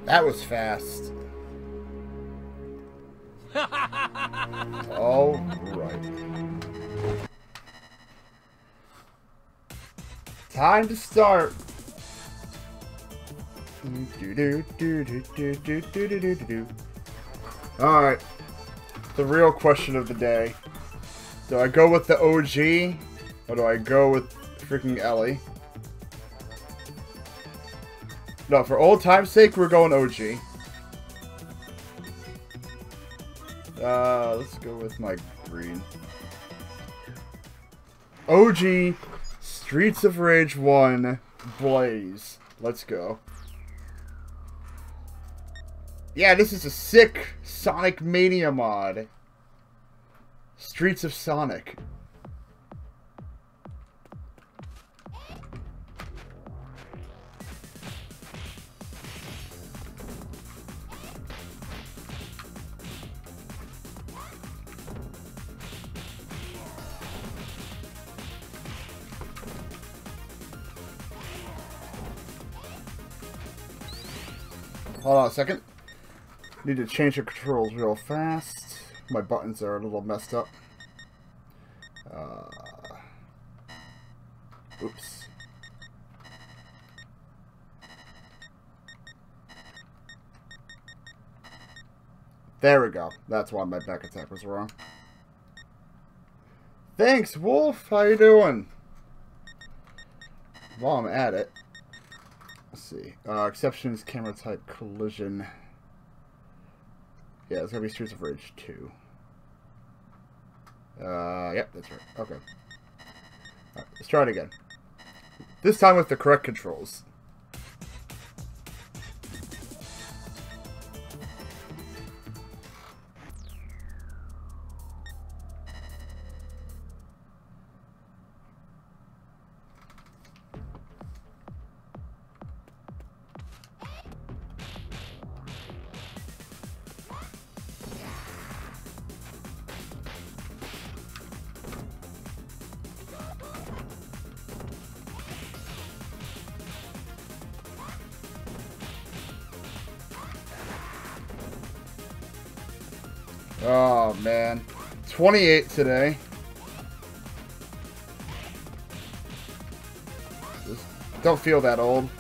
That was fast. All right. Time to start. Alright. The real question of the day. Do I go with the OG? Or do I go with freaking Ellie? No, for old time's sake, we're going OG. Let's go with my green. OG Streets of Rage 1 Blaze. Let's go. Yeah, this is a sick Sonic Mania mod. Streets of Sonic. Hold on a second. Need to change the controls real fast. My buttons are a little messed up. Oops. There we go. That's why my back attack was wrong. Thanks, Wolf. How you doing? While I'm at it. Let's see. Exceptions, camera type, collision. Yeah, it's gonna be Streets of Rage 2. Yep, that's right. Okay. Alright, let's try it again. This time with the correct controls. Oh, man. 28 today. Just don't feel that old.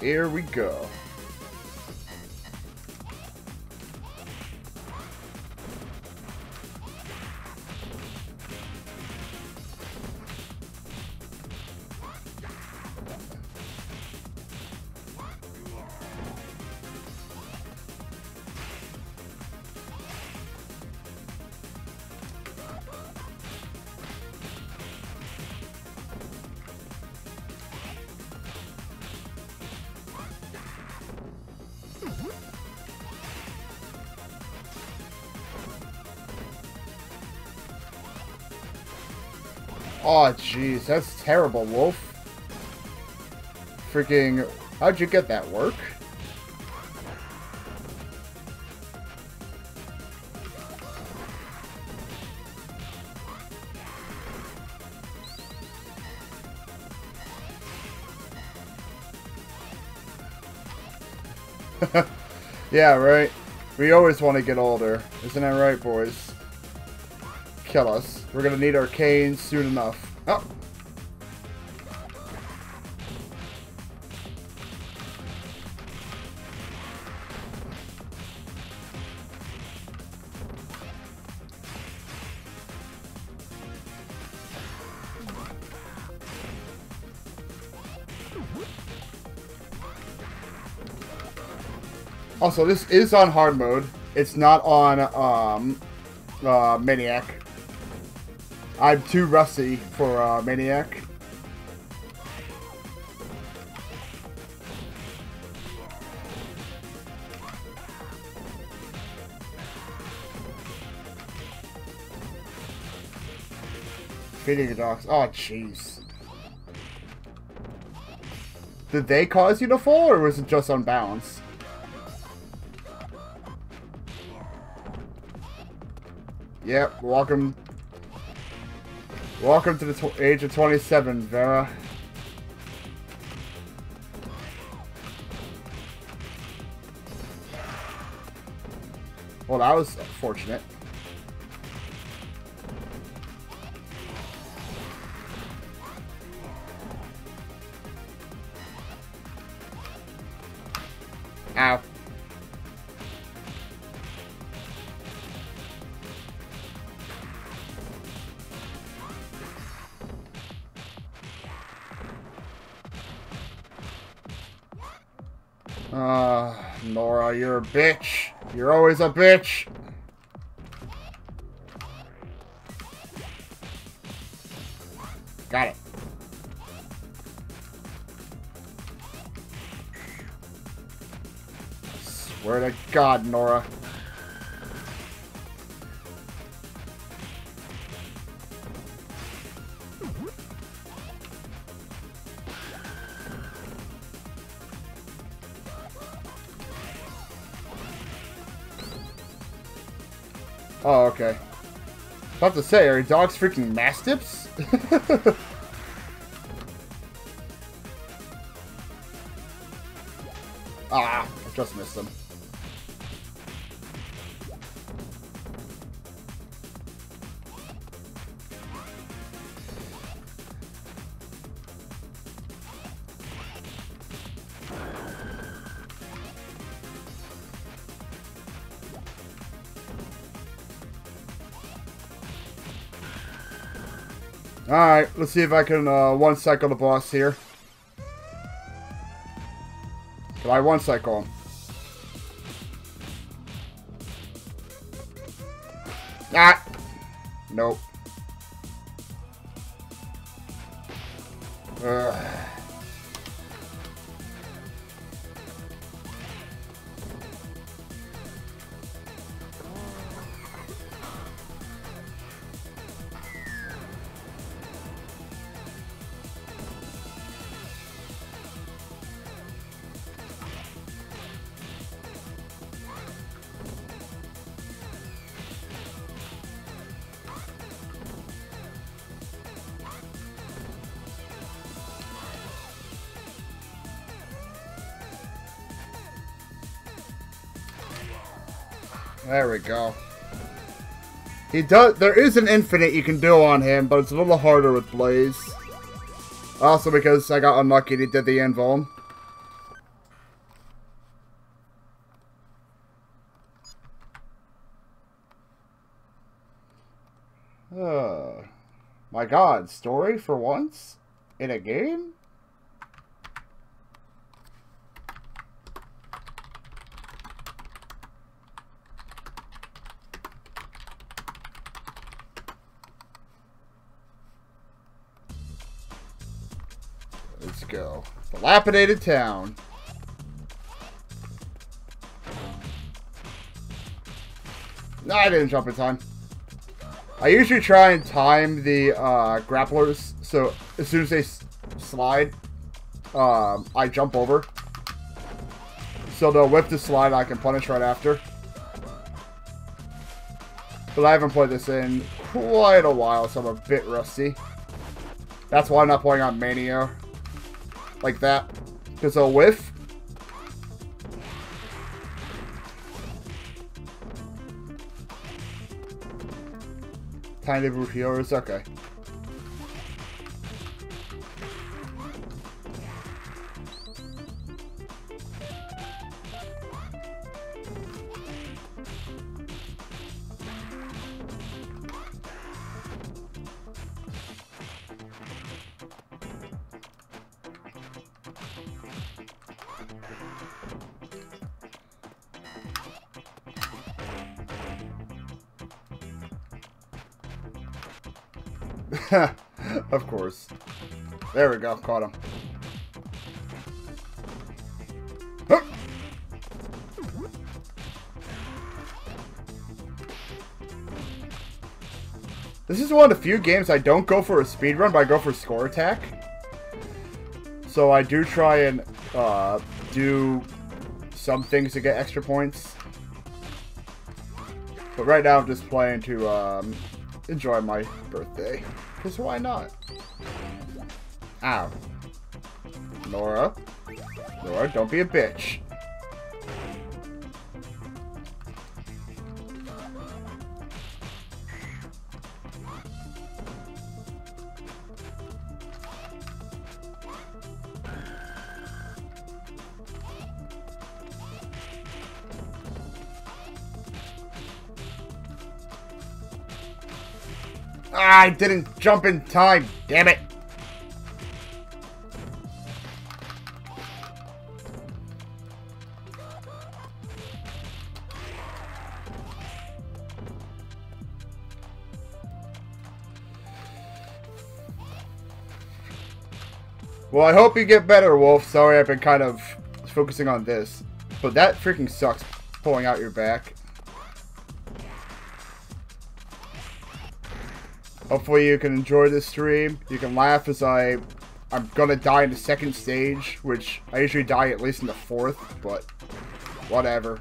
Here we go. Oh, jeez, that's terrible, Wolf. Freaking... How'd you get that work? Yeah, right? We always want to get older. Isn't that right, boys? Kill us. We're gonna need our canes soon enough. Oh! Also, this is on hard mode. It's not on Maniac. I'm too rusty for Maniac. Feeding the dogs. Oh, jeez. Did they cause you to fall, or was it just on balance? Yep, welcome to the age of 27, Vera. Well, that was fortunate. Ow. Nora, you're a bitch. You're always a bitch. Got it. Swear to God, Nora. Oh, okay. About to say, are dogs freaking mastiffs? Ah, I just missed them. Alright, let's see if I can one-cycle the boss here. Can I one-cycle him? Ah! Nope. Ugh. There we go. He does. There is an infinite you can do on him, but it's a little harder with Blaze. Also because I got unlucky and he did the invuln. My God, story for once? In a game? Let's go. Dilapidated town. No, I didn't jump in time. I usually try and time the grapplers, so as soon as they slide, I jump over. So they'll whip the slide, I can punish right after. But I haven't played this in quite a while, so I'm a bit rusty. That's why I'm not playing on Mania. Like that. Because they'll whiff. Tiny Brute Healers, okay. Of course. There we go. Caught him. Huh. This is one of the few games I don't go for a speedrun, but I go for score attack. So I do try and do some things to get extra points. But right now I'm just playing to enjoy my birthday. Because why not? Ow. Nora. Nora, don't be a bitch. Ah, I didn't jump in time. Damn it. Well, I hope you get better, Wolf. Sorry, I've been kind of focusing on this. But that freaking sucks, pulling out your back. Hopefully you can enjoy this stream. You can laugh as I'm gonna die in the second stage, which I usually die at least in the fourth, but whatever.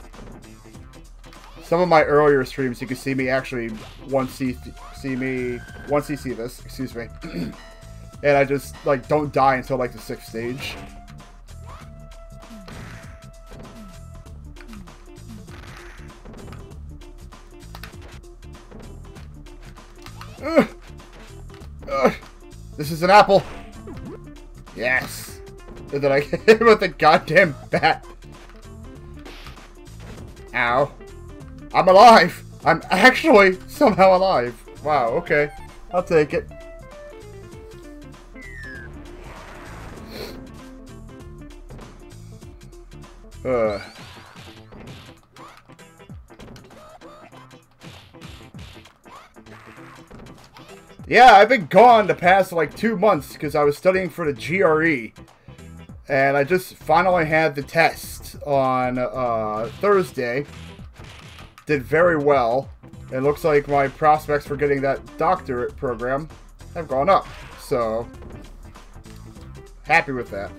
Some of my earlier streams, you can see me actually once see this, excuse me. And I just, like, don't die until, like, the 6th stage. This is an apple. Yes. And then I get hit with a goddamn bat. Ow. I'm alive. I'm actually somehow alive. Wow, okay. I'll take it. Yeah, I've been gone the past like 2 months because I was studying for the GRE. And I just finally had the test on Thursday. Did very well. It looks like my prospects for getting that doctorate program have gone up. So, happy with that.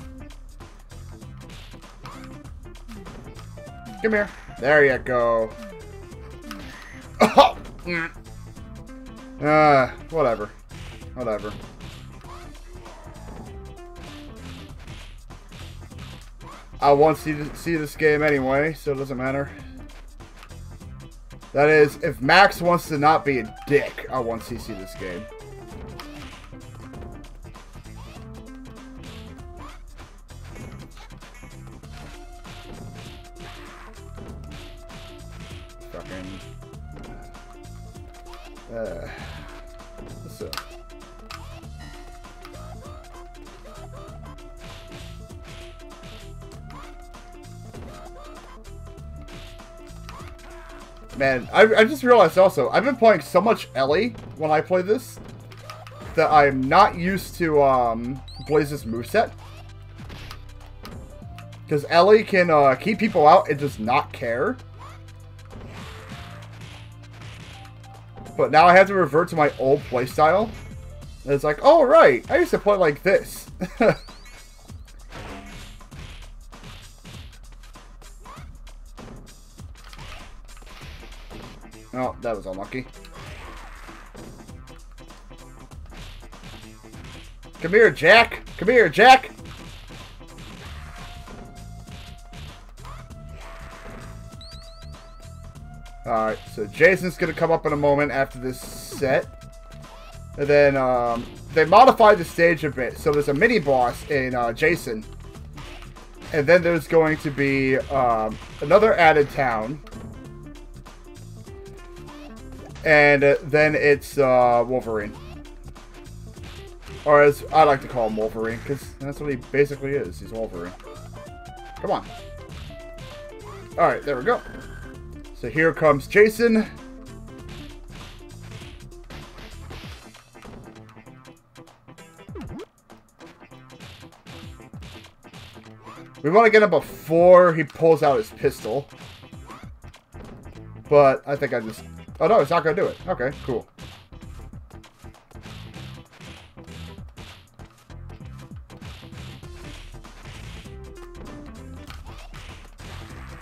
Come here. There you go. Oh! Whatever. Whatever. I want to see this game anyway, so it doesn't matter. That is, if Max wants to not be a dick, I want to see this game. Fucking... so. Man, I just realized also, I've been playing so much Ellie when I play this, that I'm not used to, Blaze's moveset. Because Ellie can, keep people out and just not care. But now I have to revert to my old playstyle. And it's like, oh right, I used to play like this. Oh, that was unlucky. Come here, Jack! Come here, Jack! Alright, so Jason's gonna come up in a moment after this set. And then, they modified the stage a bit. So there's a mini-boss in, Jason. And then there's going to be, another added town. And then it's, Wolverine. Or as I like to call him, Wolverine, because that's what he basically is. He's Wolverine. Come on. Alright, there we go. So here comes Jason. We want to get him before he pulls out his pistol. But I think I just... Oh no, it's not going to do it. Okay, cool.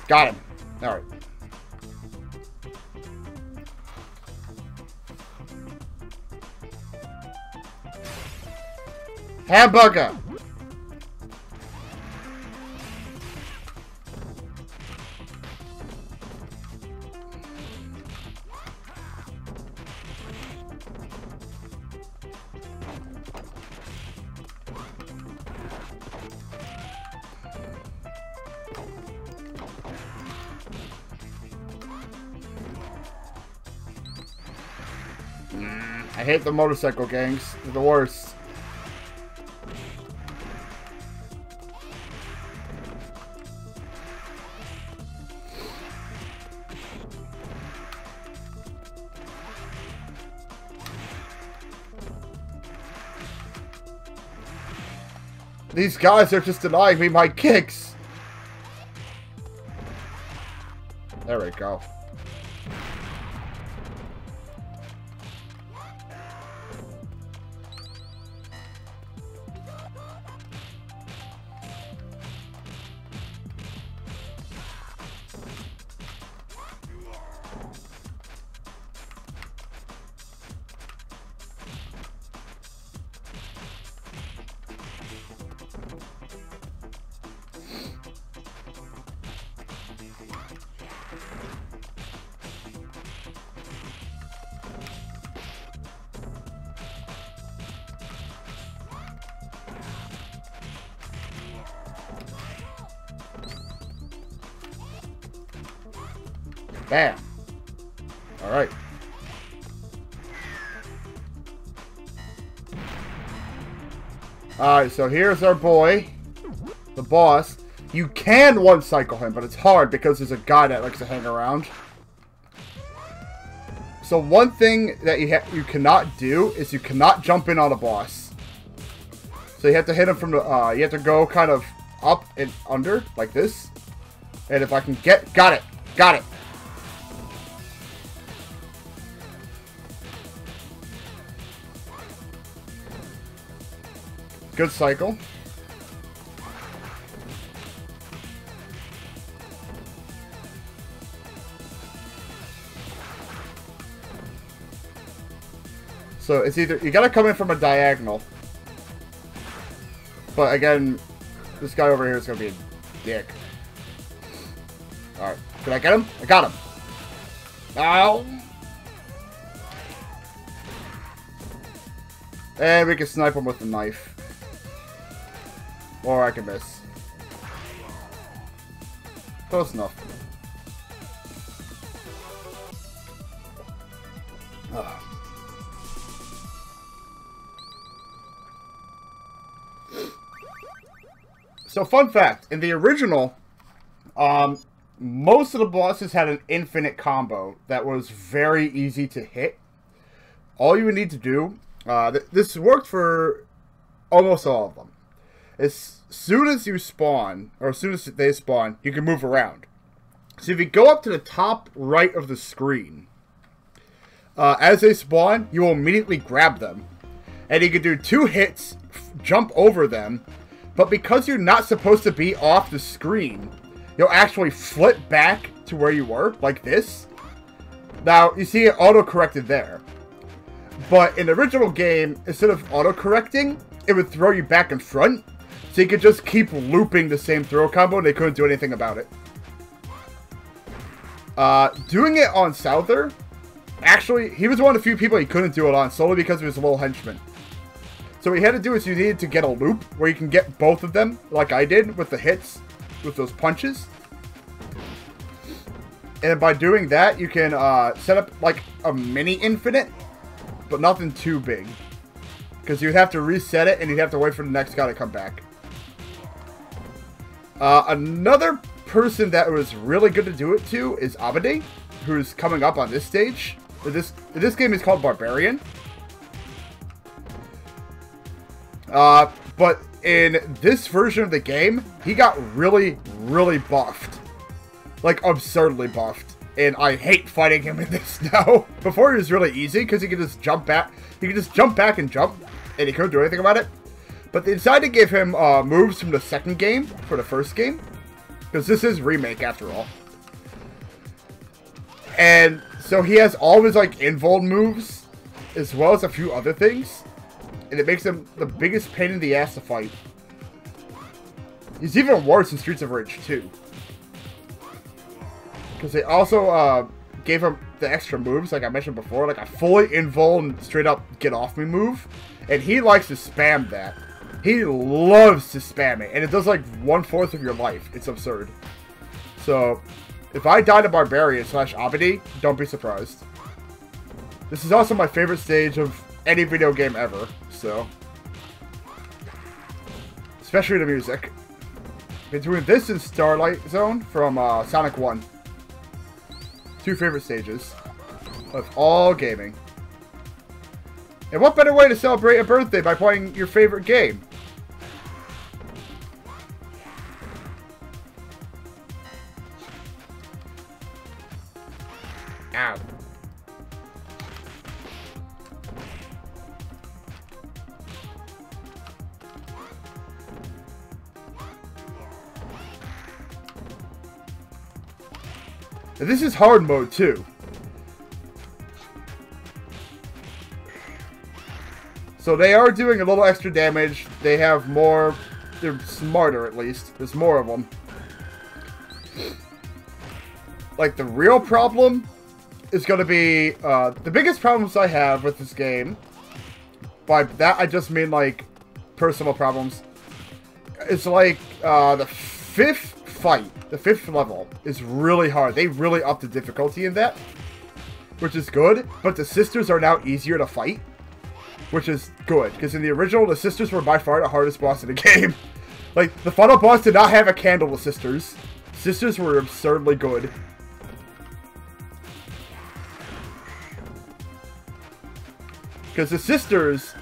Got him. Alright. Hamburger! I hate the motorcycle gangs. They're the worst. These guys are just denying me my kicks. There we go. Bam. Alright. Alright, so here's our boy, the boss. You can one-cycle him, but it's hard because there's a guy that likes to hang around. So one thing that you cannot do is you cannot jump in on a boss. So you have to hit him from the, you have to go kind of up and under, like this. And if I can got it. Good cycle. So it's either, you gotta come in from a diagonal. But again, this guy over here is gonna be a dick. Alright, did I get him? I got him. Ow! And we can snipe him with the knife. Or I can miss. Close enough. Ugh. So, fun fact. In the original, most of the bosses had an infinite combo that was very easy to hit. All you would need to do... this worked for almost all of them. As soon as you spawn, or as soon as they spawn, you can move around. So if you go up to the top right of the screen, as they spawn, you will immediately grab them. And you can do 2 hits, jump over them, but because you're not supposed to be off the screen, you'll actually flip back to where you were, like this. Now, you see it auto-corrected there. But in the original game, instead of auto-correcting, it would throw you back in front. So you could just keep looping the same throw combo and they couldn't do anything about it. Doing it on Souther, actually, he was one of the few people he couldn't do it on, solely because he was a little henchman. So what you had to do is you needed to get a loop where you can get both of them, like I did, with the hits, with those punches. And by doing that, you can set up like a mini infinite, but nothing too big. Because you'd have to reset it and you'd have to wait for the next guy to come back. Another person that was really good to do it to is Abade, who's coming up on this stage. This game is called Barbarian. But in this version of the game, he got really, really buffed. Like, absurdly buffed. And I hate fighting him in this now. Before it was really easy, because he could just jump back. He could just jump back and jump, and he couldn't do anything about it. But they decided to give him moves from the second game for the first game. Because this is remake, after all. And so he has all of his, like, invuln moves, as well as a few other things. and it makes him the biggest pain in the ass to fight. He's even worse in Streets of Rage 2. Because they also gave him the extra moves, like I mentioned before, like a fully invuln straight up get off me move. And he likes to spam that. He loves to spam it, and it does like 1/4 of your life. It's absurd. So, if I die to Barbarian / Abadi, don't be surprised. This is also my favorite stage of any video game ever, so. Especially the music. Between this and Starlight Zone from Sonic 1. 2 favorite stages of all gaming. And what better way to celebrate a birthday by playing your favorite game? Ow. And this is hard mode too. So they are doing a little extra damage. They have more. They're smarter at least. There's more of them. Like the real problem is going to be the biggest problems I have with this game. By that I just mean like personal problems. It's like the 5th fight. The 5th level is really hard. They really upped the difficulty in that, which is good. But the sisters are now easier to fight, which is good. Because in the original, the sisters were by far the hardest boss in the game. Like, the final boss did not have a candle with sisters. Sisters were absurdly good. Because the sisters,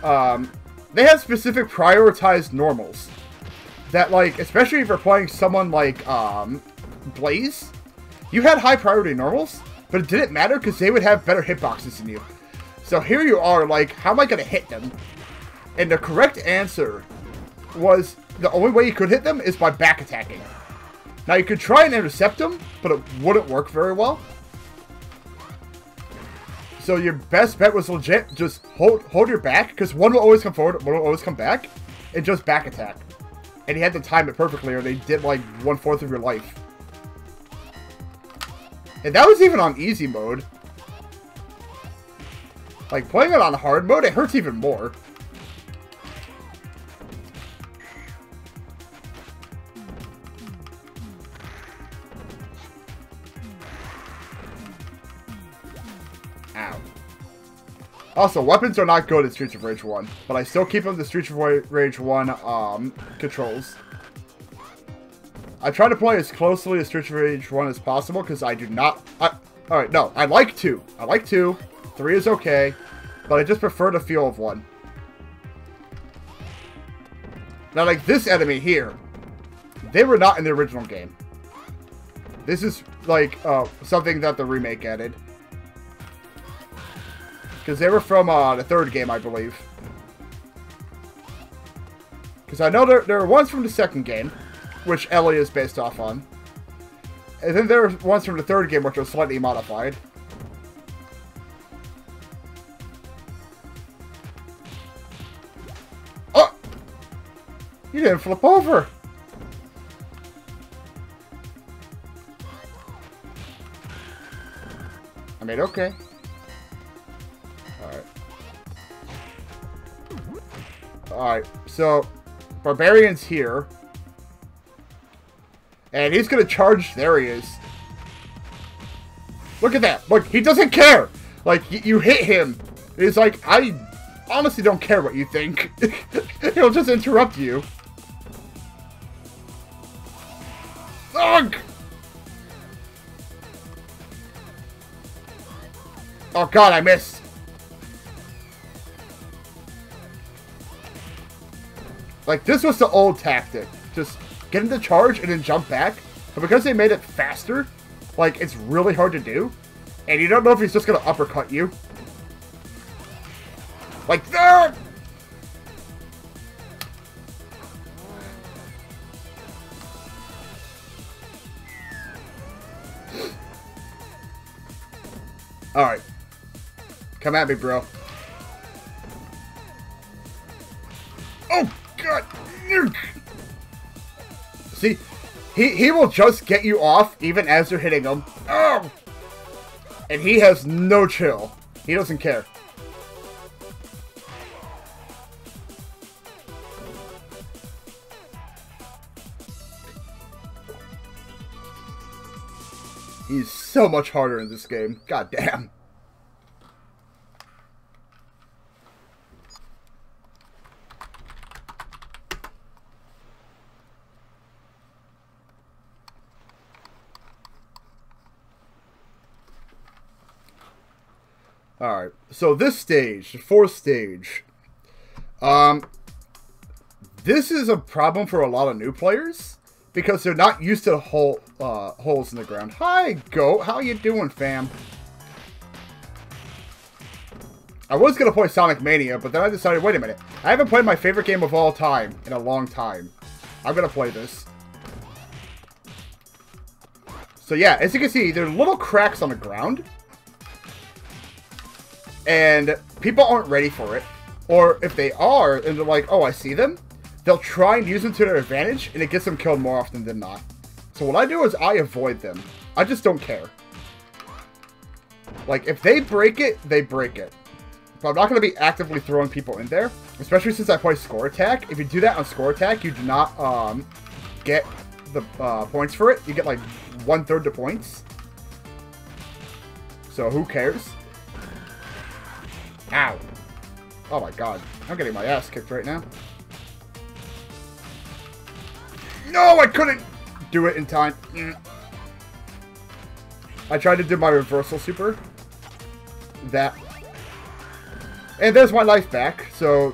they have specific prioritized normals. That, like, especially if you're playing someone like, Blaze, you had high priority normals, but it didn't matter because they would have better hitboxes than you. So here you are, like, how am I going to hit them? And the correct answer was, the only way you could hit them is by back attacking. Now you could try and intercept them, but it wouldn't work very well. So your best bet was legit, just hold your back, because one will always come forward, one will always come back, and just back attack. And you had to time it perfectly, or they did like 1/4 of your life. And that was even on easy mode. Like, playing it on hard mode, it hurts even more. Ow. Also, weapons are not good in Streets of Rage 1, but I still keep them the Streets of Rage 1 controls. I try to play as closely as Streets of Rage 1 as possible, because I do not... Alright, no, I like 2. I like 2. 3 is okay, but I just prefer the feel of 1. Now, like this enemy here, they were not in the original game. This is, like, something that the remake added. Because they were from the 3rd game, I believe. Because I know there are ones from the 2nd game, which Ellie is based off on. And then there are ones from the 3rd game, which are slightly modified. Oh! You didn't flip over! I mean, okay. Alright, so Barbarian's here. And he's gonna charge. There he is. Look at that. Look, he doesn't care. Like, you hit him. It's like, I honestly don't care what you think. He'll just interrupt you. Ugh! Oh god, I missed. Like, this was the old tactic. Just get him to charge and then jump back. But because they made it faster, like, it's really hard to do. And you don't know if he's just going to uppercut you. Like that! Alright. Come at me, bro. Oh, God. See, he will just get you off even as you're hitting him. Oh! And he has no chill. He doesn't care. He's so much harder in this game. God damn. Alright, so this stage, the fourth stage, this is a problem for a lot of new players, because they're not used to holes in the ground. Hi, Goat, how you doing, fam? I was going to play Sonic Mania, but then I decided, wait a minute, I haven't played my favorite game of all time in a long time. I'm going to play this. So yeah, as you can see, there are little cracks on the ground. And people aren't ready for it. Or if they are, and they're like, oh, I see them, they'll try and use them to their advantage, and it gets them killed more often than not. So what I do is I avoid them. I just don't care. Like, if they break it, they break it. But I'm not going to be actively throwing people in there, especially since I play Score Attack. If you do that on Score Attack, you do not get the points for it. You get, like, 1/3 the points. So who cares? Ow. Oh my god. I'm getting my ass kicked right now. No, I couldn't do it in time. I tried to do my reversal super. That. And there's my life back. So,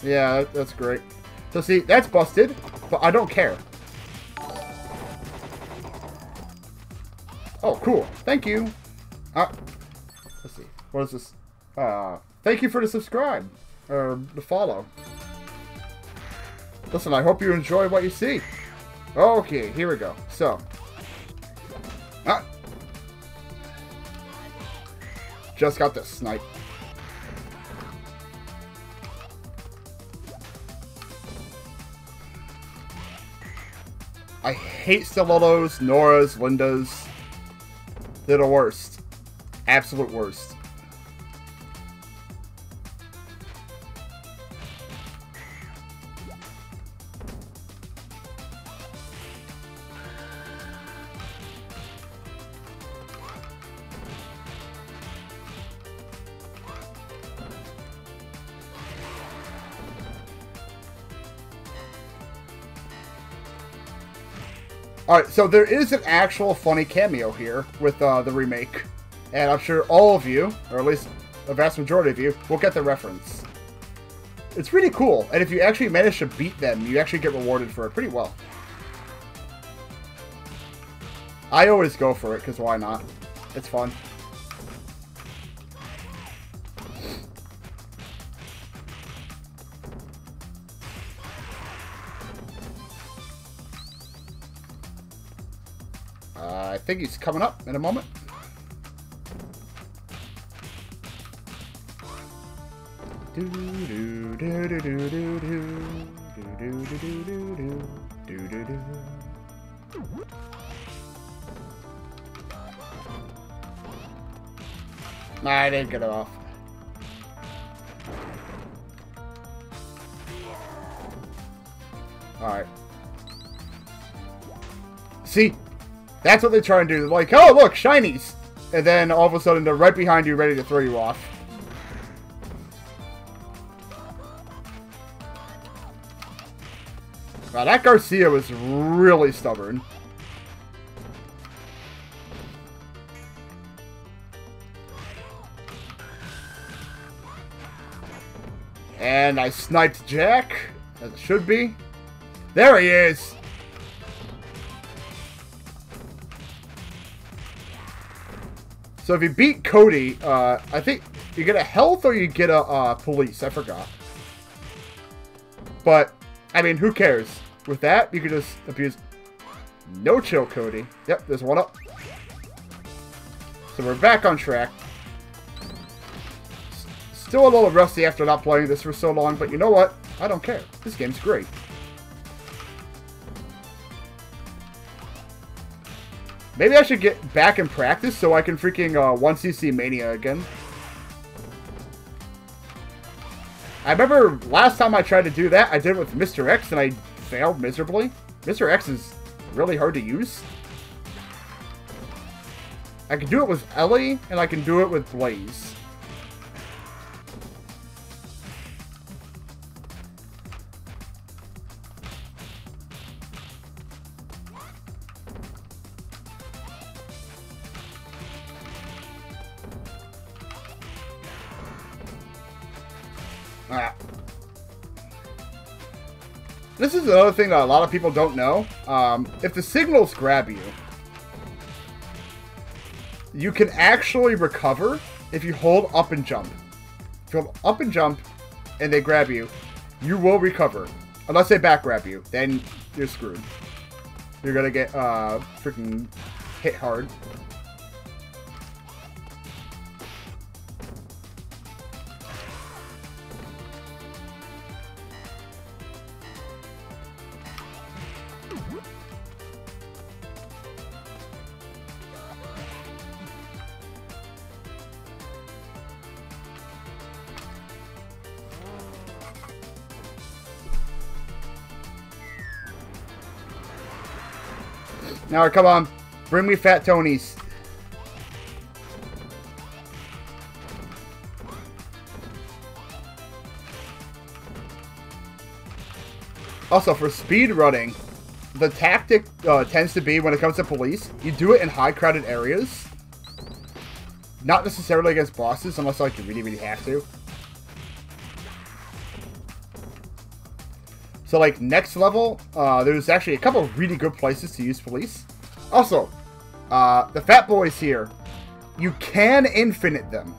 yeah, that's great. So see, that's busted, but I don't care. Oh, cool. Thank you. Let's see. What is this? Thank you for the subscribe. Or the follow. Listen, I hope you enjoy what you see. Okay, here we go. So. Just got this snipe. I hate stilettos, Noras, Lindas. They're the worst. Absolute worst. Alright, so there is an actual funny cameo here with the remake. And I'm sure all of you, or at least a vast majority of you, will get the reference. It's really cool, and if you actually manage to beat them, you actually get rewarded for it pretty well. I always go for it, because why not? It's fun. I think he's coming up in a moment. Nah, I didn't get it off. Alright. See? That's what they try and do. They're like, oh, look, shinies! And then all of a sudden they're right behind you ready to throw you off. Wow, that Garcia was really stubborn. And I sniped Jack, as it should be. There he is! So if you beat Cody, I think you get a health or you get a police. I forgot. But, I mean, who cares? With that, you can just abuse... No chill, Cody. Yep, there's one up. So we're back on track. Still a little rusty after not playing this for so long, but you know what? I don't care. This game's great. Maybe I should get back in practice so I can freaking 1cc Mania again. I remember last time I tried to do that, I did it with Mr. X and I failed miserably. Mr. X is really hard to use. I can do it with Ellie and I can do it with Blaze. This is another thing that a lot of people don't know. If the signals grab you, you can actually recover if you hold up and jump. If you hold up and jump and they grab you, you will recover. Unless they back grab you, then you're screwed. You're gonna get freaking hit hard. Now, come on. Bring me Fat Tony's. Also, for speed running, the tactic tends to be, when it comes to police, you do it in high crowded areas. Not necessarily against bosses, unless like you really, really have to. So, like, next level, there's actually a couple of really good places to use police. Also, the Fat Boys here, you can infinite them.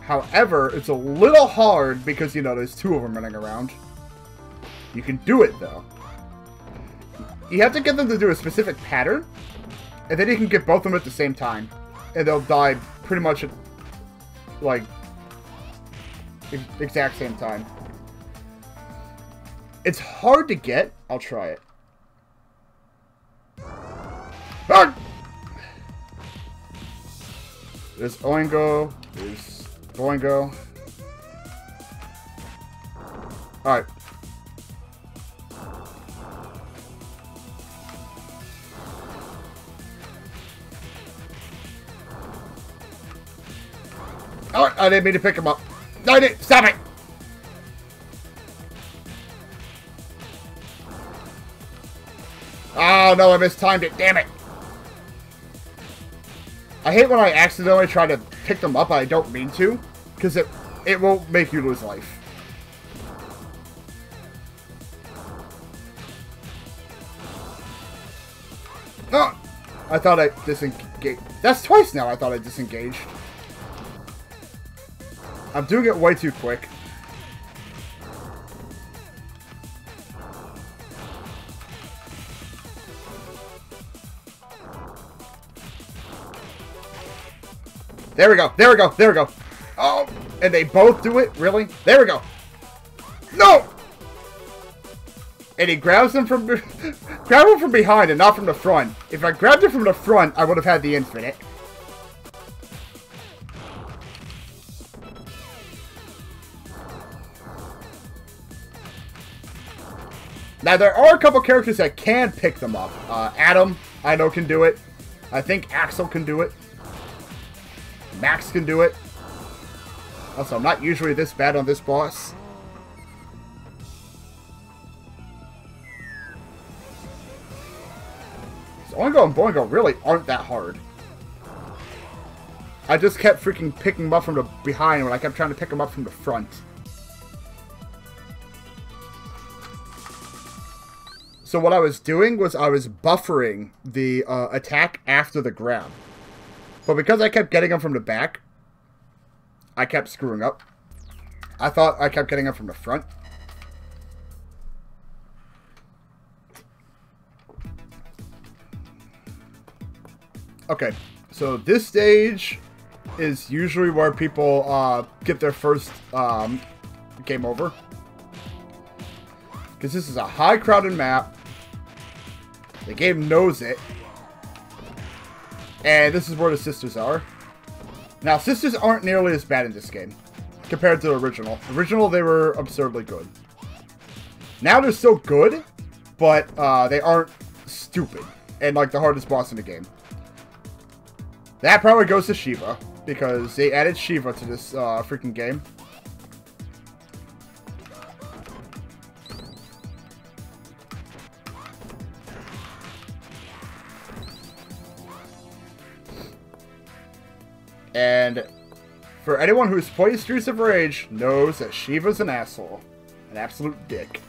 However, it's a little hard because, you know, there's two of them running around. You can do it, though. You have to get them to do a specific pattern, and then you can get both of them at the same time. And they'll die pretty much at, like, exact same time. It's hard to get. I'll try it. Ah! There's Oingo. There's Boingo. Alright. Oh, I didn't mean to pick him up. No, I didn't. Stop it! Oh, no, I mistimed it. Damn it. I hate when I accidentally try to pick them up and I don't mean to, because it will make you lose life. Oh! I thought I disengaged. That's twice now I thought I disengaged. I'm doing it way too quick. There we go. There we go. There we go. Oh, and they both do it? Really? There we go. No! And he grabs them from behind and not from the front. If I grabbed it from the front, I would have had the infinite. Now, there are a couple characters that can pick them up. Adam, I know, can do it. I think Axel can do it. Max can do it. Also, I'm not usually this bad on this boss. So Oingo and Boingo really aren't that hard. I just kept freaking picking them up from the behind when I kept trying to pick them up from the front. So what I was doing was I was buffering the attack after the grab. But because I kept getting them from the back, I kept screwing up. I thought I kept getting them from the front. Okay, so this stage is usually where people get their first game over. Because this is a high crowded map. The game knows it. And this is where the sisters are. Now, sisters aren't nearly as bad in this game compared to the original. Original, they were absurdly good. Now they're still good, but they aren't stupid and like the hardest boss in the game. That probably goes to Shiva, because they added Shiva to this freaking game. And for anyone who's played Streets of Rage knows that Shiva's an asshole. An absolute dick.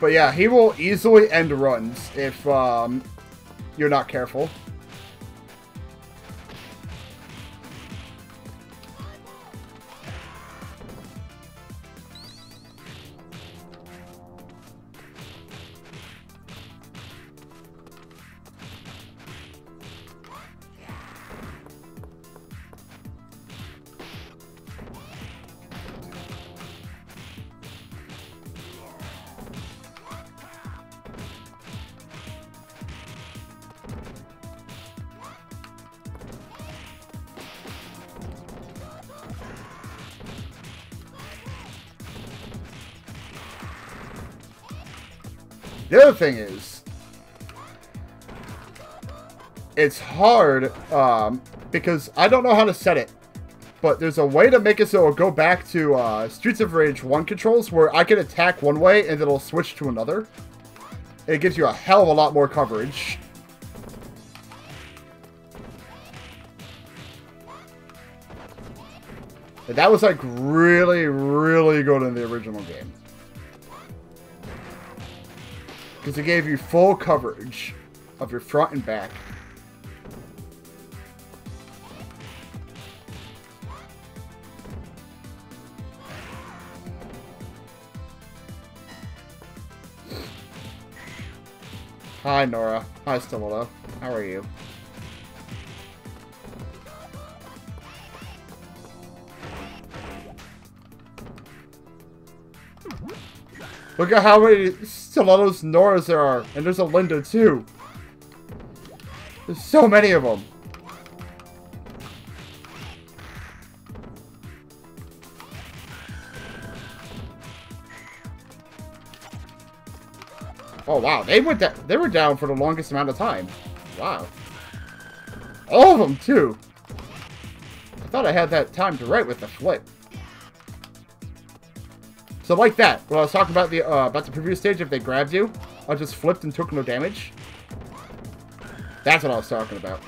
But yeah, he will easily end runs if you're not careful. The other thing is, it's hard, because I don't know how to set it, but there's a way to make it so it'll go back to Streets of Rage 1 controls, where I can attack one way and it'll switch to another. It gives you a hell of a lot more coverage. And that was like really, really good in the original game. Because it gave you full coverage of your front and back. Hi, Nora. Hi, Stiletto. How are you? Look at how many Stilettos Noras there are. And there's a Linda, too. There's so many of them. Oh, wow. They were down for the longest amount of time. Wow. All of them, too. I thought I had that timed right with the flip. So like that, when I was talking about the previous stage, if they grabbed you, I just flipped and took no damage. That's what I was talking about.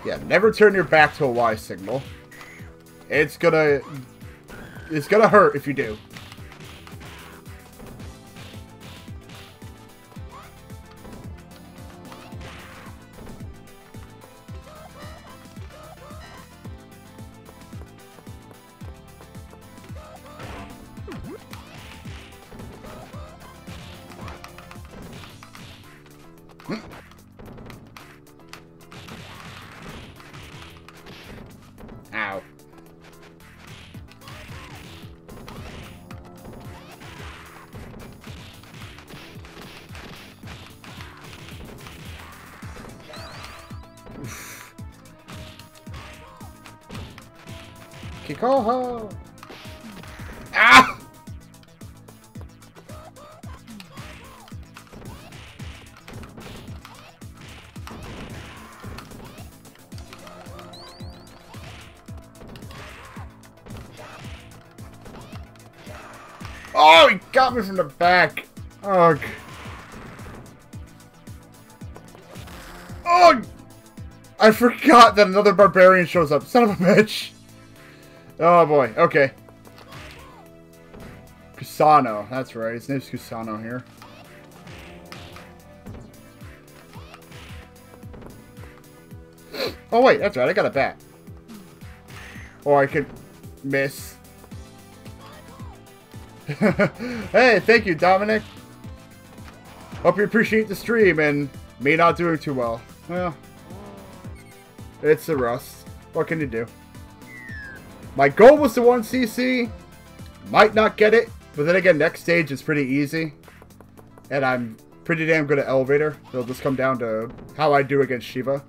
Yeah, never turn your back to a Y signal. It's gonna hurt if you do. Ow. Kikoho! Ah! Oh, he got me from the back. Ugh. Oh! I forgot that another barbarian shows up. Son of a bitch. Oh boy, okay. Kusano. That's right. His name's Kusano here. Oh, wait. That's right. I got a bat. Or I could miss. Hey, thank you, Dominic. Hope you appreciate the stream and me not doing too well. Well, it's the rust. What can you do? My goal was to 1cc. Might not get it. But then again, next stage is pretty easy. And I'm pretty damn good at elevator. It'll just come down to how I do against Shiva.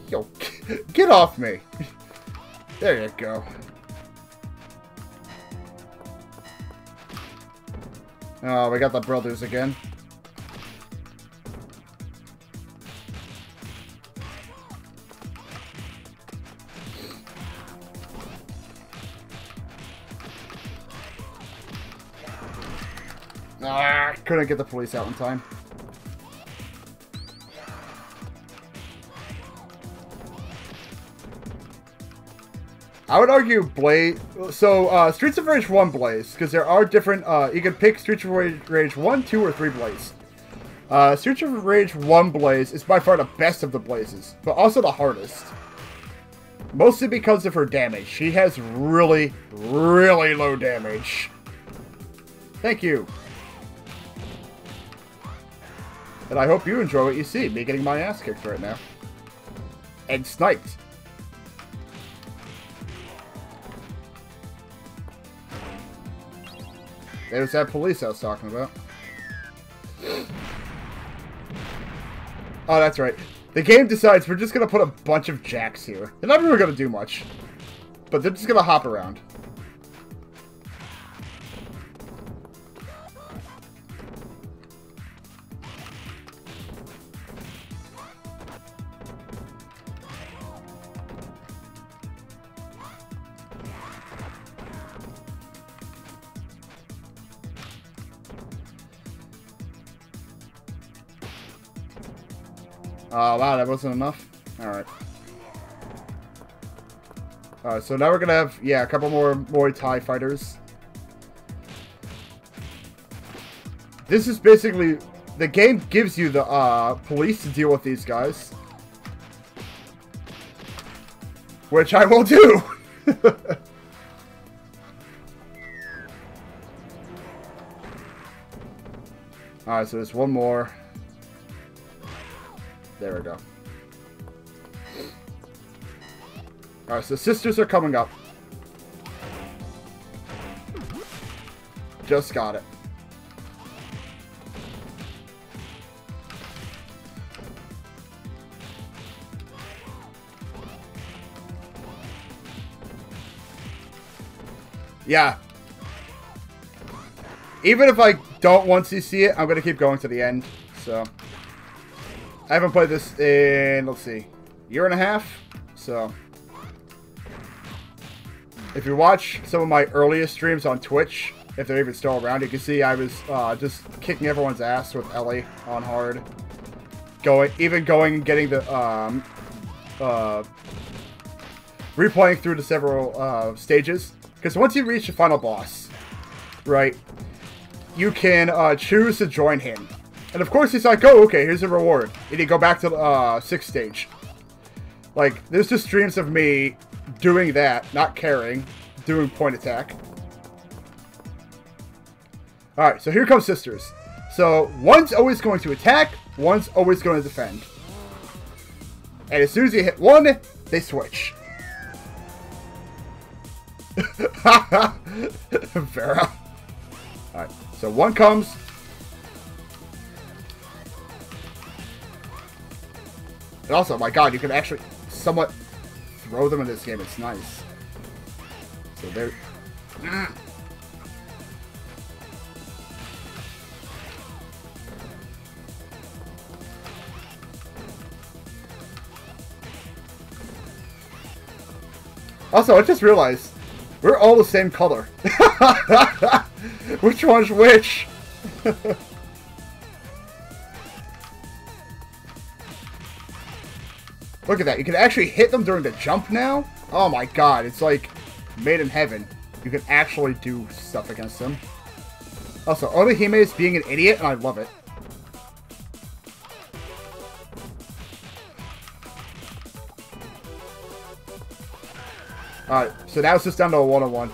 Yo, get off me. There you go. Oh, we got the brothers again. Ah, couldn't get the police out in time. I would argue Blaze. So, Streets of Rage 1 Blaze, because there are different. You can pick Streets of Rage 1, 2, or 3 Blaze. Streets of Rage 1 Blaze is by far the best of the Blazes, but also the hardest. Mostly because of her damage. She has really, really low damage. Thank you. And I hope you enjoy what you see, me getting my ass kicked right now. And sniped. There's that police I was talking about. Oh, that's right. The game decides we're just going to put a bunch of jacks here. They're not really going to do much. But they're just going to hop around. Oh, wow, that wasn't enough? Alright. Alright, so now we're gonna have, yeah, a couple more Muay Thai fighters. This is basically, the game gives you the police to deal with these guys. Which I will do! Alright, so there's one more. There we go. Alright, so sisters are coming up. Just got it. Yeah. Even if I don't want to see it, I'm going to keep going to the end. So, I haven't played this in, let's see, year and a half. So, if you watch some of my earliest streams on Twitch, if they're even still around, you can see I was just kicking everyone's ass with Ellie on hard. Even going and getting the, replaying through the several stages. Because once you reach the final boss, right, you can choose to join him. And of course he's like, oh, okay, here's a reward. And you go back to the 6th stage. Like, there's just streams of me doing that, not caring, doing point attack. Alright, so here comes sisters. So, one's always going to attack, one's always going to defend. And as soon as you hit one, they switch. Vera. Alright, so one comes. And also, my god, you can actually somewhat throw them in this game. It's nice. So there. Also, I just realized we're all the same color. Which one's which? Look at that. You can actually hit them during the jump now. Oh my god. It's like made in heaven. You can actually do stuff against them. Also, Orihime is being an idiot, and I love it. Alright, so now it's just down to a 1-on-1.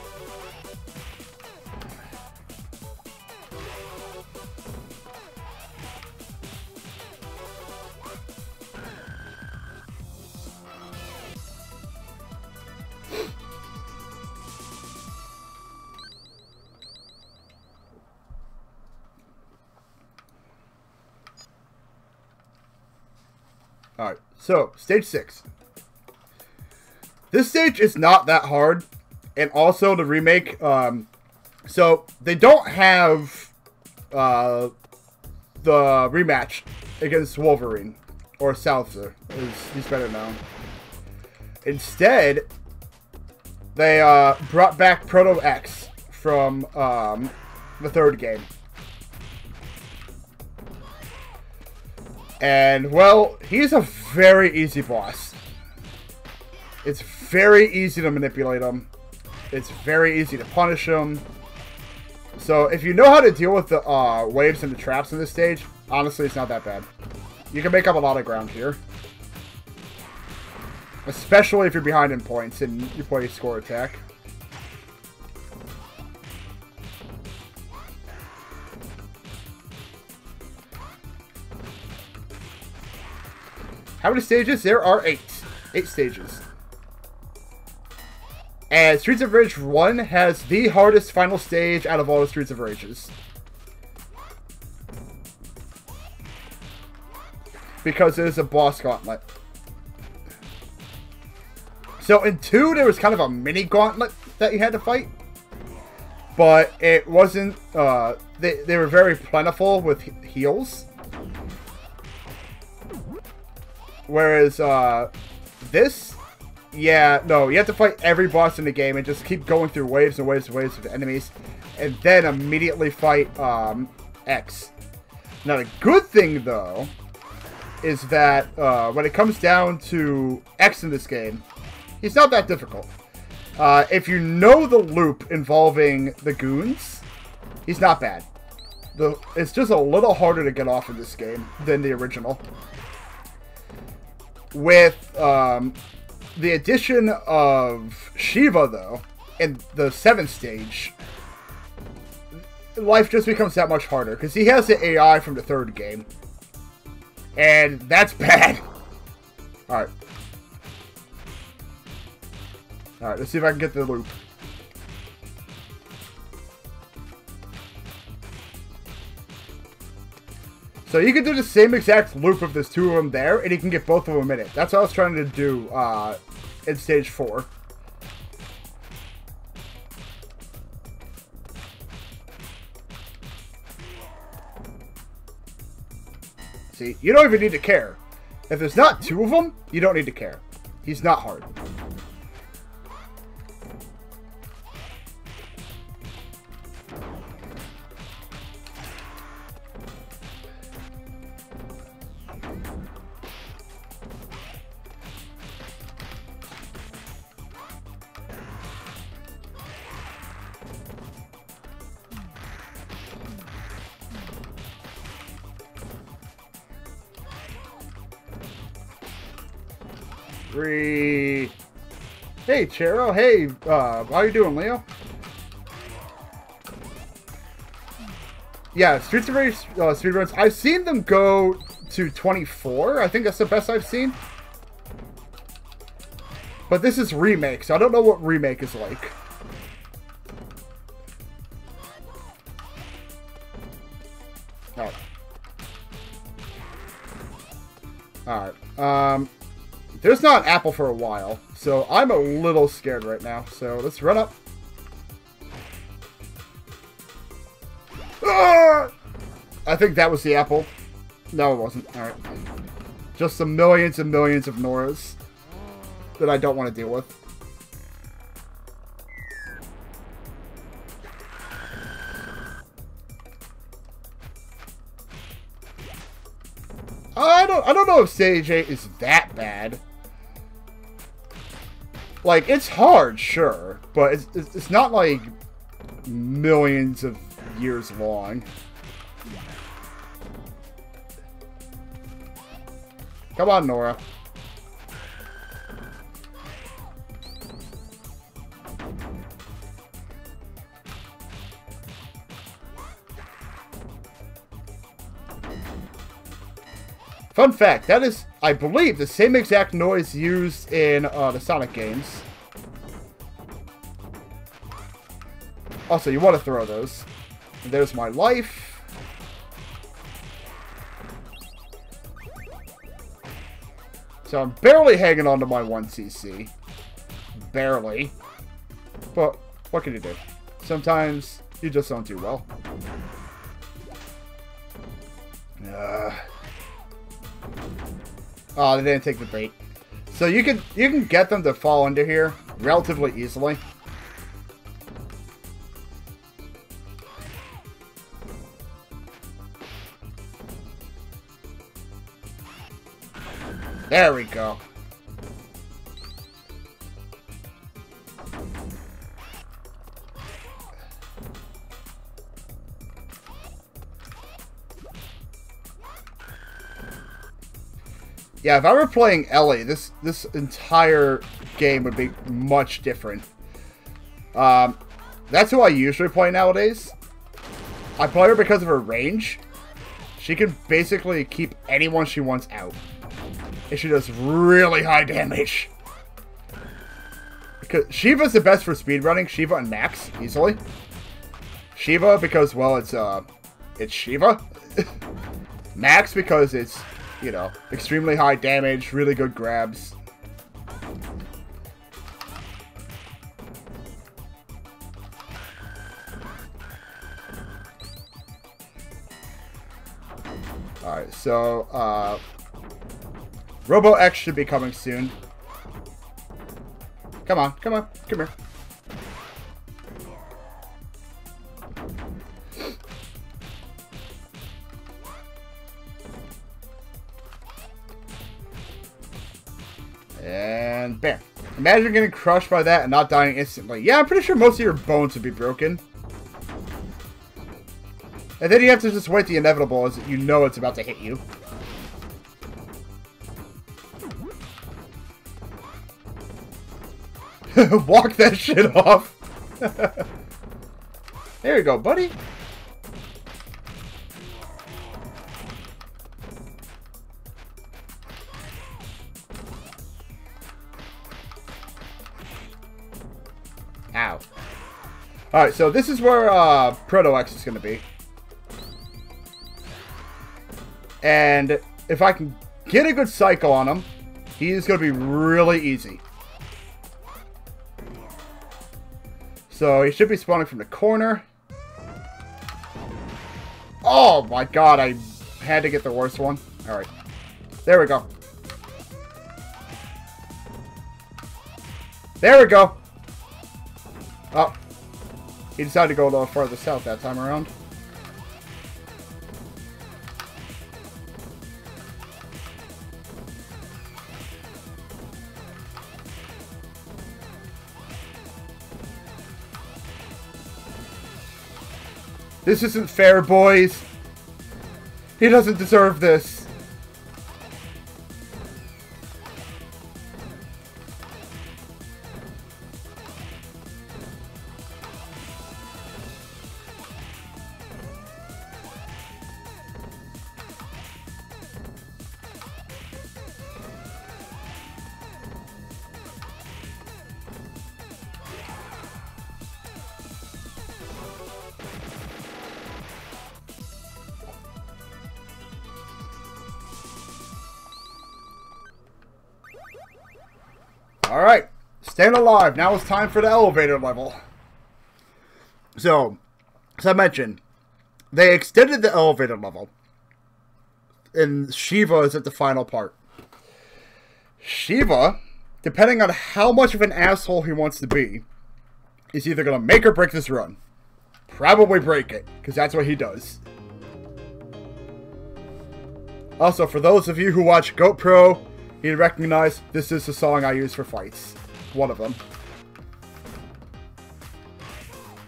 Alright, so, stage 6. This stage is not that hard, and also the remake, so they don't have the rematch against Wolverine, or Salazar, as he's better known. Instead, they brought back Proto X from the third game. And, well, he's a very easy boss. It's very easy to manipulate him. It's very easy to punish him. So, if you know how to deal with the waves and the traps in this stage, honestly, it's not that bad. You can make up a lot of ground here. Especially if you're behind in points and you play score attack. How many stages? There are 8. 8 stages. And Streets of Rage 1 has the hardest final stage out of all the Streets of Rages. Because it is a boss gauntlet. So in 2, there was kind of a mini gauntlet that you had to fight. But it wasn't, they were very plentiful with heals. Whereas, this, yeah, no, you have to fight every boss in the game and just keep going through waves and waves and waves of enemies. And then immediately fight, X. Now, the good thing, though, is that, when it comes down to X in this game, he's not that difficult. If you know the loop involving the goons, he's not bad. It's just a little harder to get off in this game than the original. With the addition of Shiva, though, in the 7th stage, life just becomes that much harder. Because he has the AI from the 3rd game. And that's bad. Alright. Alright, let's see if I can get the loop. So you can do the same exact loop if there's 2 of them there, and you can get both of them in it. That's what I was trying to do in stage 4. See, you don't even need to care. If there's not 2 of them, you don't need to care. He's not hard. Hey, Chero. Hey, how you doing, Leo? Yeah, Streets of Rage speedruns. I've seen them go to 24. I think that's the best I've seen. But this is remake, so I don't know what remake is like. Alright. Alright. There's not an apple for a while, so I'm a little scared right now. So let's run up. Ah! I think that was the apple. No, it wasn't. Alright. Just some millions and millions of Noras that I don't want to deal with. I don't know if Stage 8 is that bad. Like, it's hard, sure, but it's not like millions of years long. Come on, Nora. Fun fact, that is, I believe, the same exact noise used in the Sonic games. Also, you want to throw those. And there's my life. So I'm barely hanging on to my 1 CC. Barely. But what can you do? Sometimes you just don't do well. Oh, they didn't take the bait. So you can get them to fall into here relatively easily. There we go. Yeah, if I were playing Ellie, this entire game would be much different. That's who I usually play nowadays. I play her because of her range. She can basically keep anyone she wants out. And she does really high damage. Because Shiva's the best for speedrunning. Shiva and Max, easily. Shiva because, well, it's Shiva. Max because it's, you know, extremely high damage, really good grabs. Alright, so, Robo X should be coming soon. Come on, come on, come here. And bam. Imagine getting crushed by that and not dying instantly. Yeah, I'm pretty sure most of your bones would be broken. And then you have to just wait the inevitable as you know it's about to hit you. Walk that shit off. There you go, buddy. Ow. Alright, so this is where Proto X is going to be. And if I can get a good cycle on him, he's going to be really easy. So he should be spawning from the corner. Oh my god, I had to get the worst one. Alright. There we go. There we go. Oh. He decided to go a little farther south that time around. This isn't fair, boys. He doesn't deserve this. Alright, staying alive. Now it's time for the elevator level. So, as I mentioned, they extended the elevator level. And Shiva is at the final part. Shiva, depending on how much of an asshole he wants to be, is either going to make or break this run. Probably break it, because that's what he does. Also, for those of you who watch GoPro, you recognize this is the song I use for fights. one of them.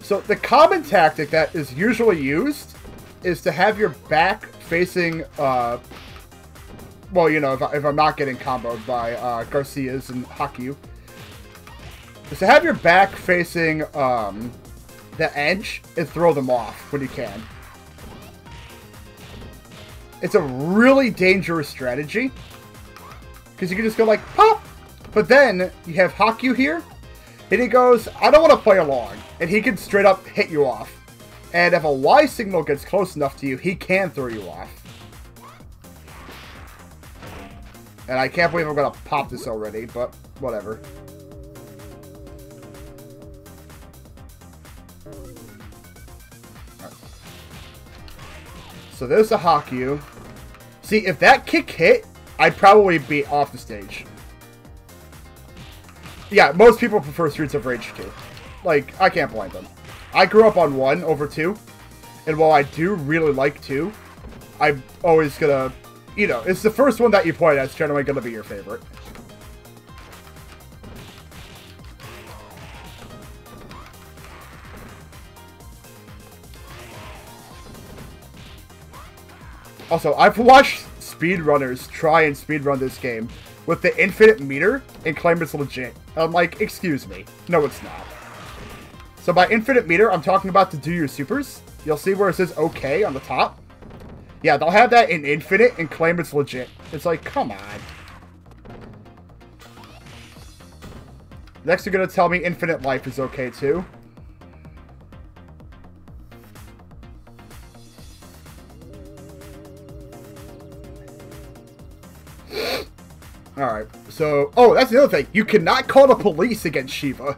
So the common tactic that is usually used is to have your back facing, well, you know, if I'm not getting comboed by Garcias and Haku, is to have your back facing the edge and throw them off when you can. It's a really dangerous strategy because you can just go like, pop! But then you have Haku here, and he goes, I don't want to play along. And he can straight up hit you off. And if a Y signal gets close enough to you, he can throw you off. And I can't believe I'm going to pop this already, but whatever. Right. So there's the Haku. See, if that kick hit, I'd probably be off the stage. Yeah, most people prefer Streets of Rage 2. Like, I can't blame them. I grew up on 1 over 2. And while I do really like 2, I'm always gonna... You know, it's the first one that you play that's generally gonna be your favorite. Also, I've watched speedrunners try and speedrun this game with the infinite meter and claim it's legit. I'm like, excuse me. No, it's not. So by infinite meter, I'm talking about to do your supers. You'll see where it says OK on the top. Yeah, they'll have that in infinite and claim it's legit. It's like, come on. Next, you're going to tell me infinite life is okay too. Alright, so... Oh, that's the other thing. You cannot call the police against Shiva.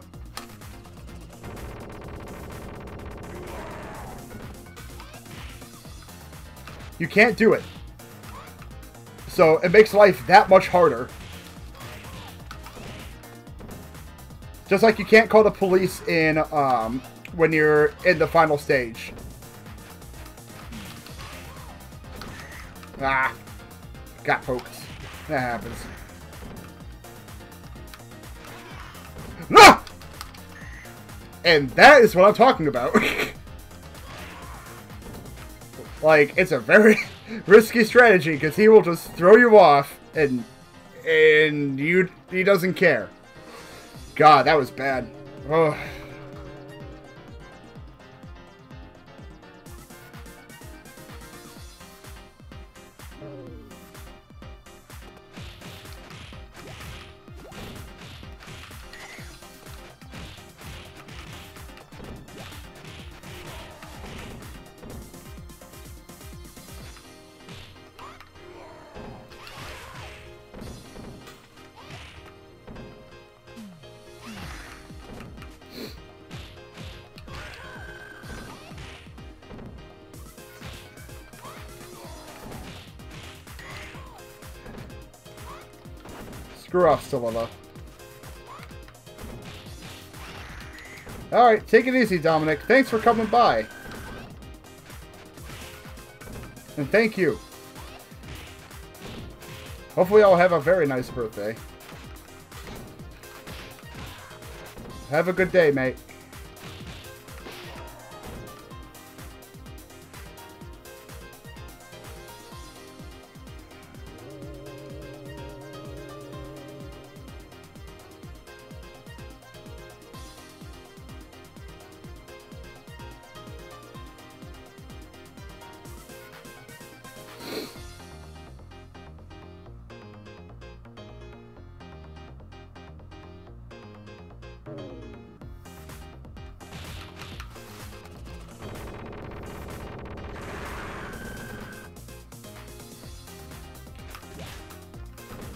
You can't do it. So, it makes life that much harder. Just like you can't call the police in, when you're in the final stage. Ah. Got poked. That happens. Ah! And that is what I'm talking about. Like, it's a very risky strategy because he will just throw you off and he doesn't care. God, that was bad. Oh. Screw off, Stililla. Alright, take it easy, Dominic. Thanks for coming by. And thank you. Hopefully I'll have a very nice birthday. Have a good day, mate.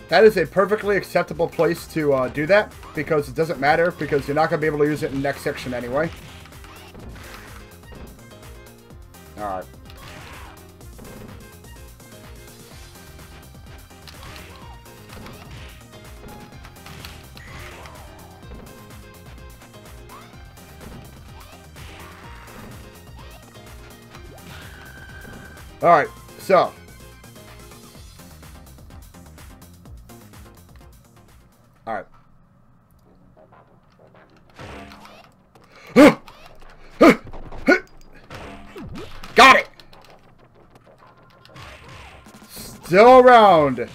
That is a perfectly acceptable place to do that, because it doesn't matter, because you're not going to be able to use it in the next section anyway. Alright. Alright, so... Alright. Got it! Still around.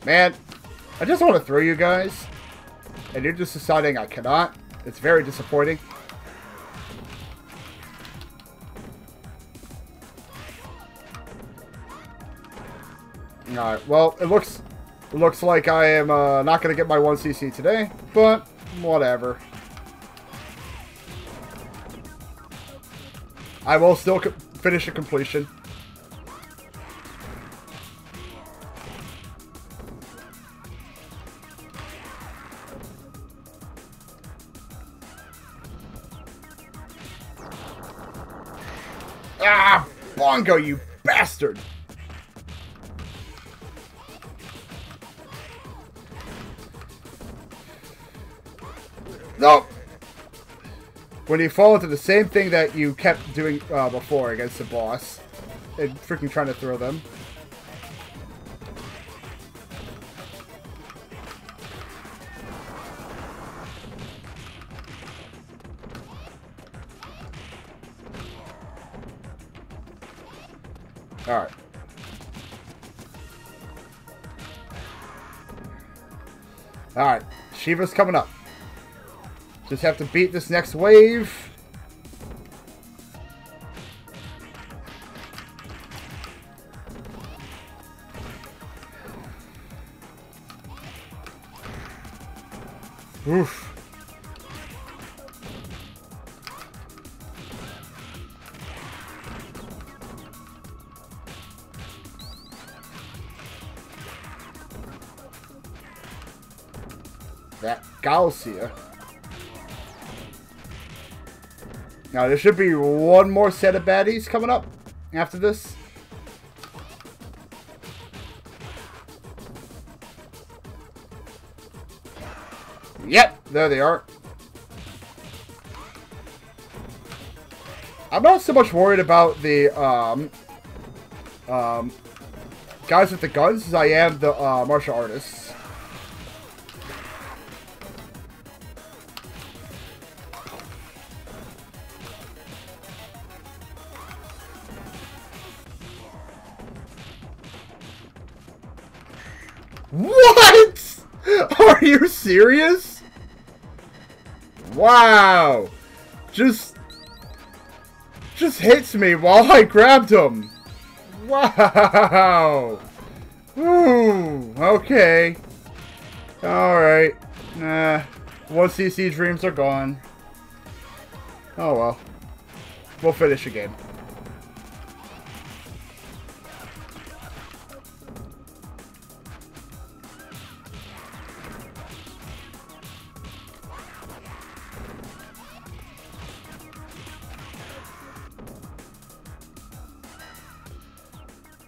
Man, I just want to throw you guys, and you're just deciding I cannot. It's very disappointing. Alright, well, it looks like I am not going to get my 1cc today, but whatever. I will still finish a completion. Ah, Bongo, you bastard! Nope! When you fall into the same thing that you kept doing before against the boss, and freaking trying to throw them. Alright. Alright. Shiva's coming up. Just have to beat this next wave. Oof. That Galcia. Now, there should be one more set of baddies coming up after this. Yep, there they are. I'm not so much worried about the guys with the guns as I am the martial artists. What? Are you serious? Wow. Just hits me while I grabbed him. Wow. Ooh, okay. Alright. 1cc dreams are gone. Oh well. We'll finish again.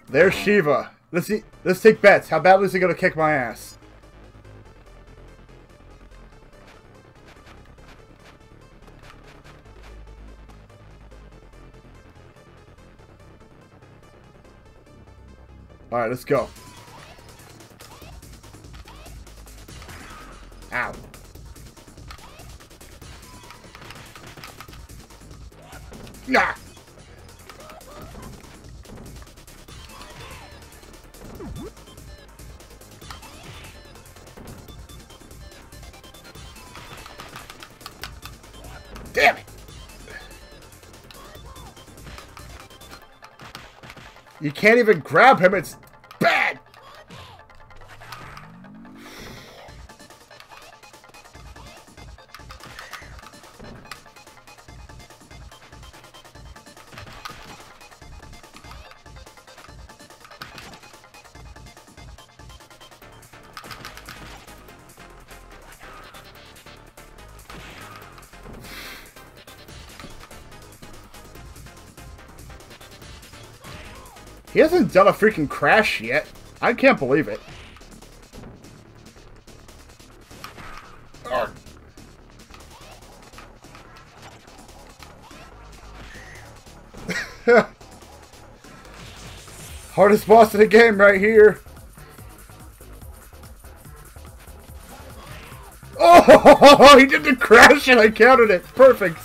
There's Shiva. Let's see. Let's take bets. How badly is he gonna kick my ass? All right, let's go. Ow. Nah. Damn it! You can't even grab him, it's bad! He hasn't done a freaking crash yet. I can't believe it. Ugh. Hardest boss in the game right here. Oh, he did the crash and I counted it. Perfect.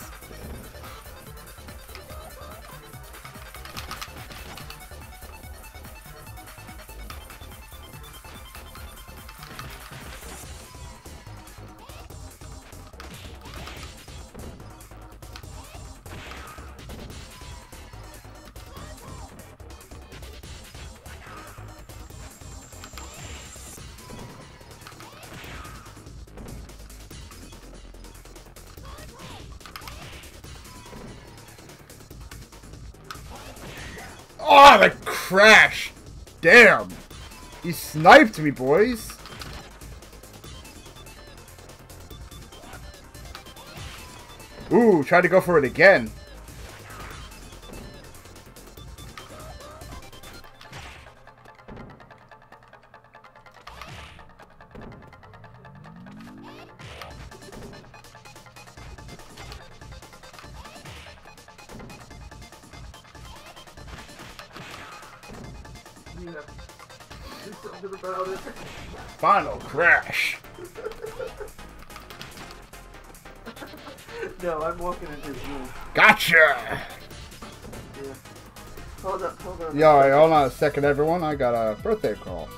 Oh, the crash! Damn! He sniped me, boys! Ooh, tried to go for it again. Do something about it. Final crash. No, I'm walking into his room. Gotcha! Yeah. Hold on. Yo, hold on a second, everyone. I got a birthday call.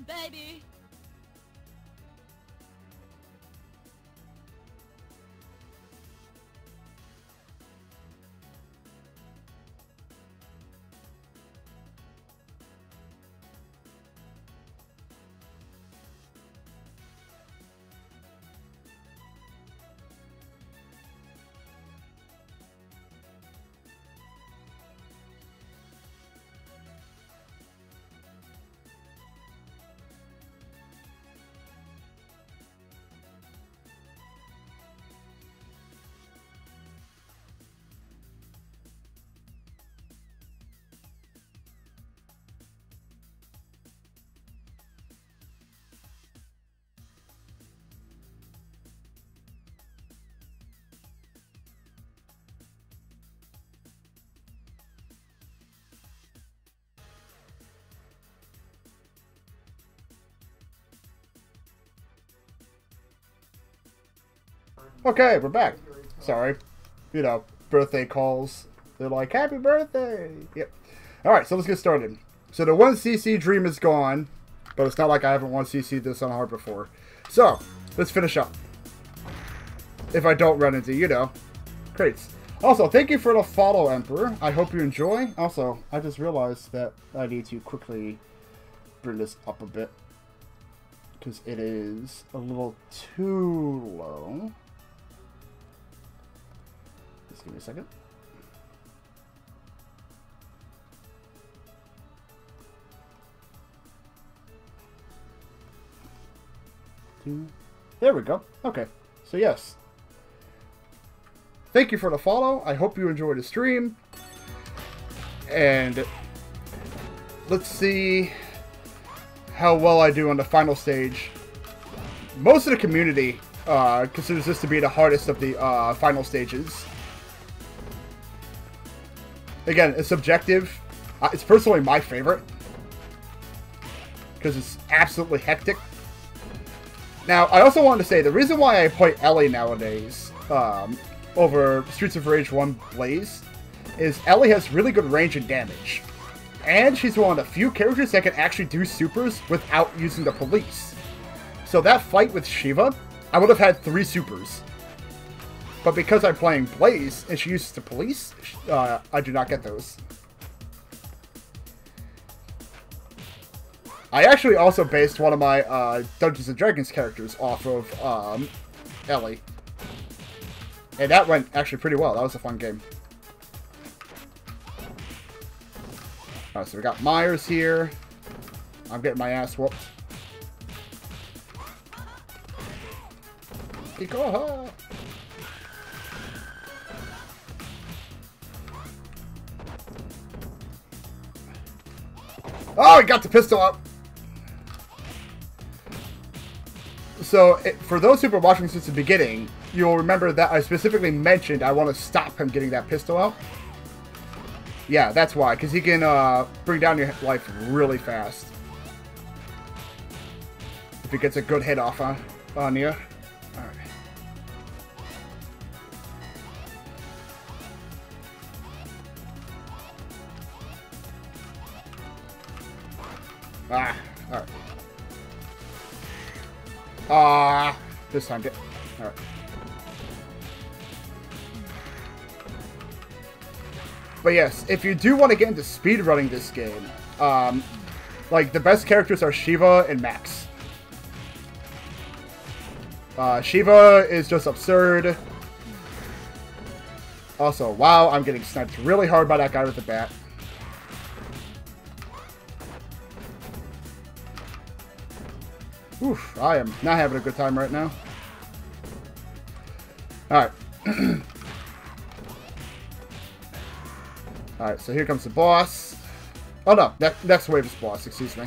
Baby. Okay, we're back. Sorry. You know, birthday calls. They're like, happy birthday! Yep. Alright, so let's get started. So the 1cc dream is gone, but it's not like I haven't 1cc this on hard before. So, let's finish up. If I don't run into, you know, crates. Also, thank you for the follow, Emperor. I hope you enjoy. Also, I just realized that I need to quickly bring this up a bit, because it is a little too low. Just give me a second. There we go. Okay. So yes. Thank you for the follow. I hope you enjoyed the stream. And let's see how well I do on the final stage. Most of the community considers this to be the hardest of the final stages. Again, it's subjective. It's personally my favorite, because it's absolutely hectic. Now, I also wanted to say, the reason why I play Ellie nowadays over Streets of Rage 1 Blaze is Ellie has really good range and damage. And she's one of the few characters that can actually do supers without using the police. So that fight with Shiva, I would have had 3 supers. But because I'm playing Blaze, and she uses the police, I do not get those. I actually also based one of my Dungeons & Dragons characters off of Ellie. And that went actually pretty well. That was a fun game. Alright, so we got Myers here. I'm getting my ass whooped. Ikoha! Oh, he got the pistol up! So, for those who've been watching since the beginning, you'll remember that I specifically mentioned I want to stop him getting that pistol out. Yeah, that's why, because he can bring down your life really fast. If he gets a good hit off on you. Alright. Ah, alright. This time, alright. But yes, if you do want to get into speedrunning this game, like, the best characters are Shiva and Max. Shiva is just absurd. Also, wow, I'm getting sniped really hard by that guy with the bat. Oof, I am not having a good time right now. Alright. Alright, so here comes the boss. Oh no, next wave is boss, excuse me.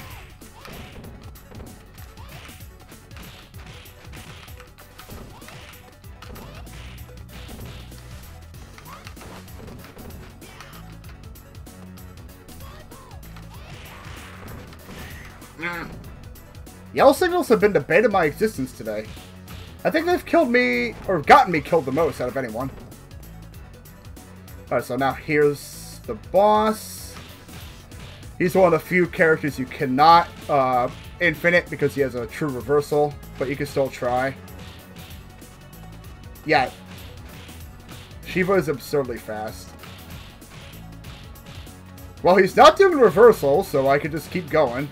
Yellow signals have been the bane of my existence today. I think they've killed me, or gotten me killed the most out of anyone. Alright, so now here's the boss. He's one of the few characters you cannot infinite because he has a true reversal, but you can still try. Yeah. Shiva is absurdly fast. Well, he's not doing reversal, so I can just keep going.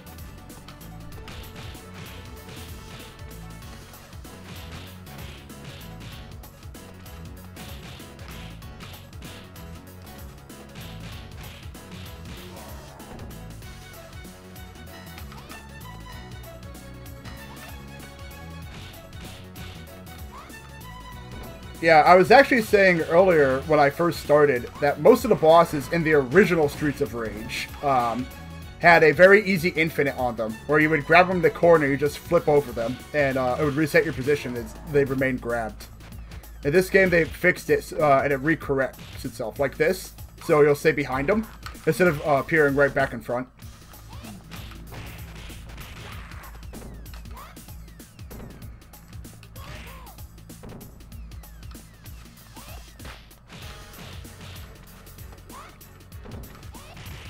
Yeah, I was actually saying earlier when I first started that most of the bosses in the original Streets of Rage had a very easy infinite on them, where you would grab them in the corner, you just flip over them, and it would reset your position as they remain grabbed. In this game, they fixed it, and it recorrects itself like this, so you'll stay behind them, instead of appearing right back in front.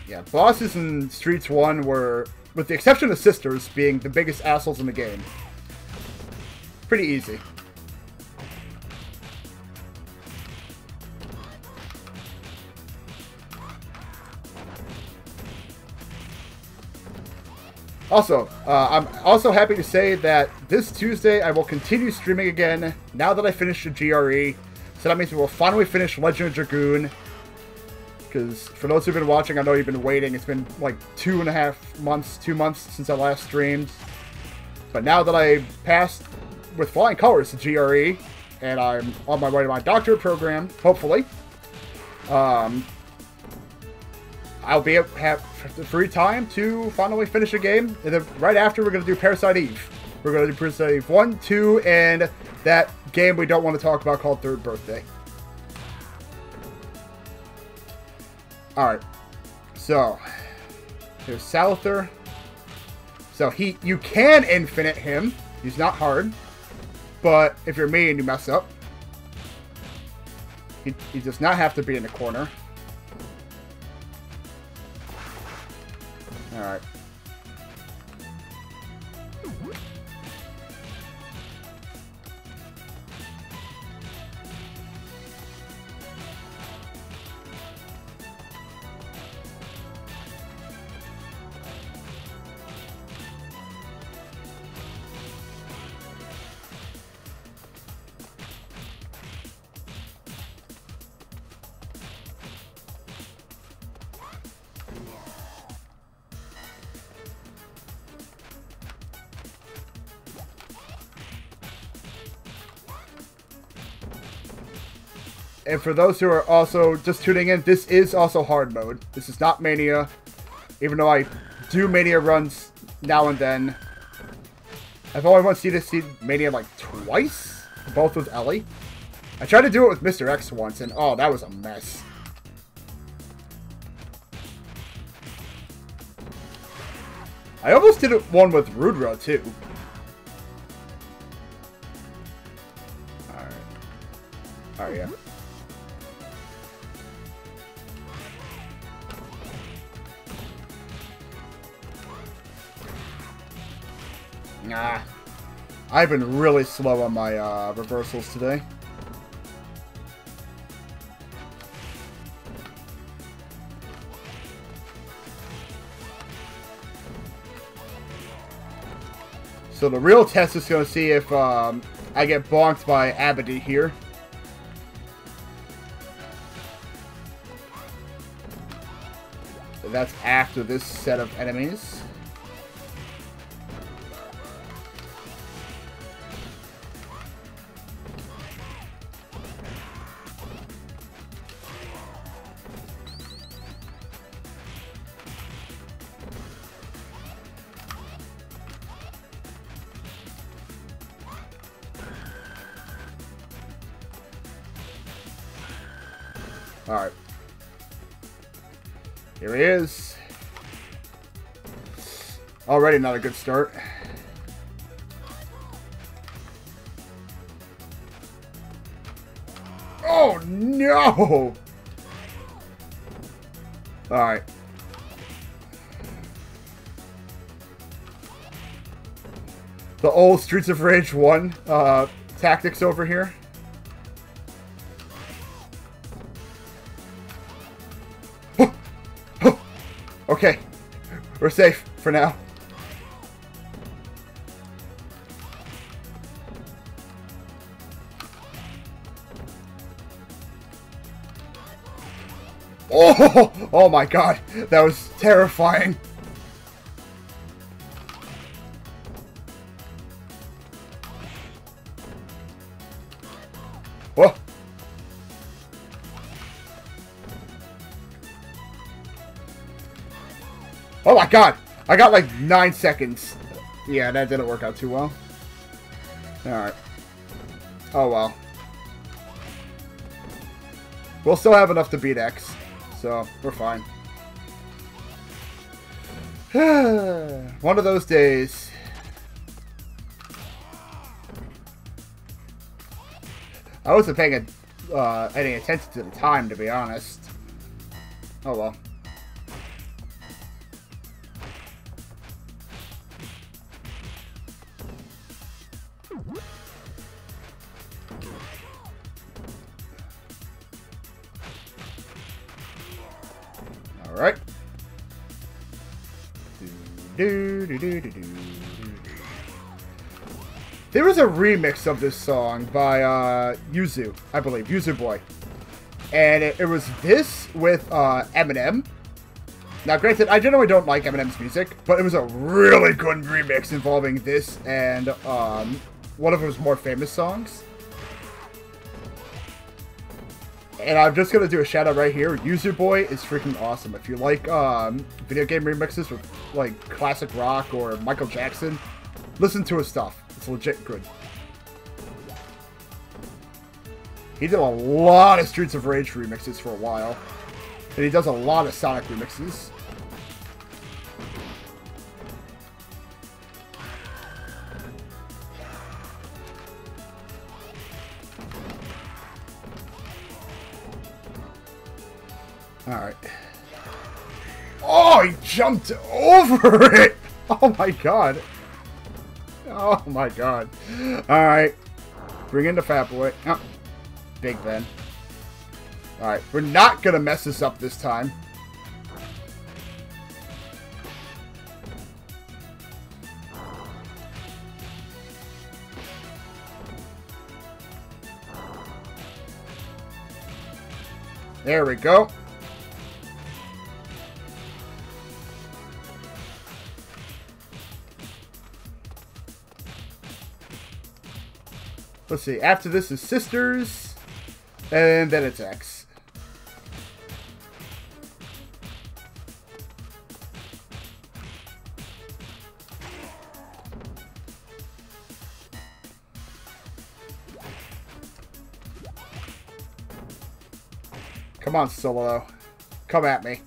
Yeah, bosses in Streets 1 were, with the exception of Sisters, being the biggest assholes in the game. Pretty easy. Also, I'm also happy to say that this Tuesday I will continue streaming again, now that I finished the GRE. So that means we will finally finish Legend of Dragoon. Because for those who've been watching, I know you've been waiting. It's been like 2.5 months, 2 months since I last streamed. But now that I passed with flying colors to GRE, and I'm on my way to my doctorate program, hopefully, I'll be have the free time to finally finish a game. And then right after, we're going to do Parasite Eve. We're going to do Parasite Eve 1, 2, and that game we don't want to talk about called Third Birthday. Alright, so here's Saluther. So you can infinite him. He's not hard. But if you're me and you mess up, he does not have to be in the corner. Alright. And for those who are also just tuning in, this is also hard mode. This is not Mania. Even though I do Mania runs now and then. I've only once seen this Mania like twice. Both with Ellie. I tried to do it with Mr. X once, and oh, that was a mess. I almost did one with Rudra, too. Alright. Oh, yeah. Nah. I've been really slow on my reversals today. So the real test is going to see if I get bonked by Abadi here. So that's after this set of enemies. Alright. Here he is. Already not a good start. Oh no! Alright. The old Streets of Rage 1 tactics over here. Okay, we're safe for now. Oh, oh my god, that was terrifying. Whoa. Oh my god! I got like 9 seconds. Yeah, that didn't work out too well. Alright. Oh well. We'll still have enough to beat X. So, we're fine. One of those days. I wasn't paying any attention to the time, to be honest. Oh well. Alright. There was a remix of this song by Yuzu, I believe, Yuzu Boy. And it was this with Eminem. Now granted, I generally don't like Eminem's music, but it was a really good remix involving this and one of his more famous songs. And I'm just going to do a shout out right here. Yuzu Boy is freaking awesome. If you like video game remixes with like classic rock or Michael Jackson, listen to his stuff. It's legit good. He did a lot of Streets of Rage remixes for a while. And he does a lot of Sonic remixes. Alright. Oh, he jumped over it! Oh my god. Oh my god. Alright. Bring in the Fat Boy. Oh. Big Ben. Alright, we're not gonna mess this up this time. There we go. Let's see, after this is Sisters. And then it's X. Come on, Solo. Come at me.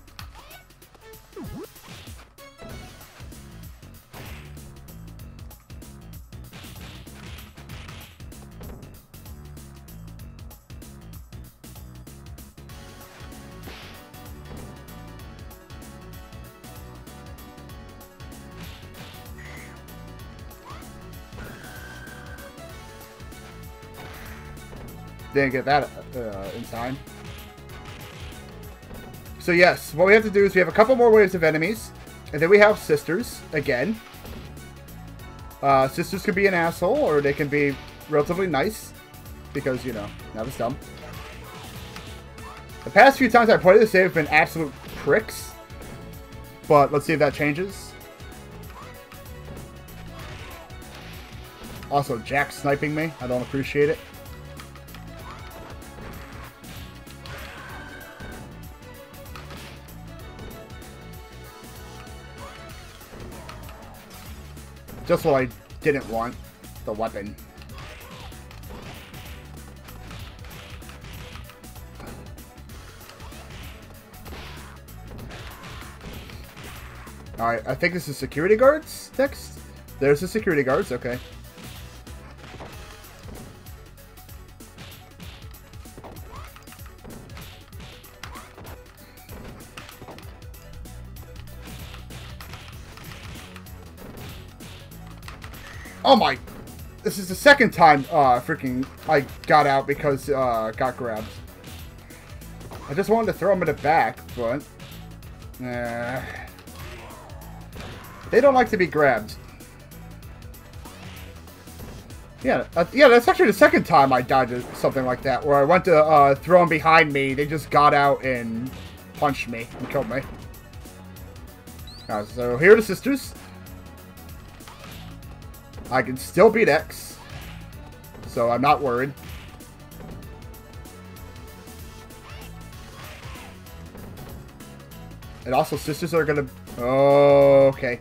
Didn't get that in time. So yes, what we have to do is we have a couple more waves of enemies, and then we have sisters again. Sisters could be an asshole, or they can be relatively nice, because, you know, not as dumb. The past few times I played this, they've been absolute pricks, but let's see if that changes. Also, Jack sniping me. I don't appreciate it. Just what I didn't want. The weapon. Alright, I think this is security guards next. There's the security guards, okay. Oh my! This is the second time, freaking, I got out because, got grabbed. I just wanted to throw him in the back, but... they don't like to be grabbed. Yeah, yeah, that's actually the second time I died to something like that, where I went to, throw him behind me, they just got out and punched me and killed me. Alright, so here are the sisters. I can still beat X, so I'm not worried. And also, sisters are gonna... Oh, okay.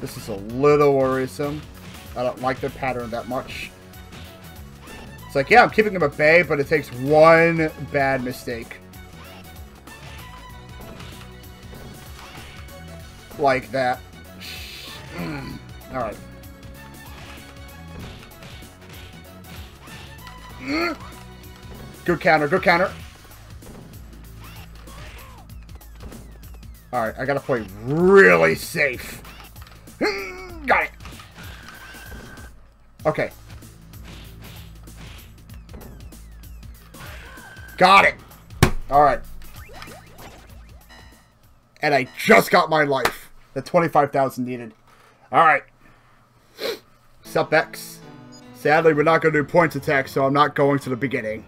This is a little worrisome. I don't like their pattern that much. It's like, yeah, I'm keeping them at bay, but it takes one bad mistake. Like that. Alright. Good counter, good counter. Alright, I gotta play really safe. Got it. Okay. Got it. Alright. And I just got my life. The 25,000 needed. Alright. Sup, X? Sadly, we're not going to do points attack, so I'm not going to the beginning.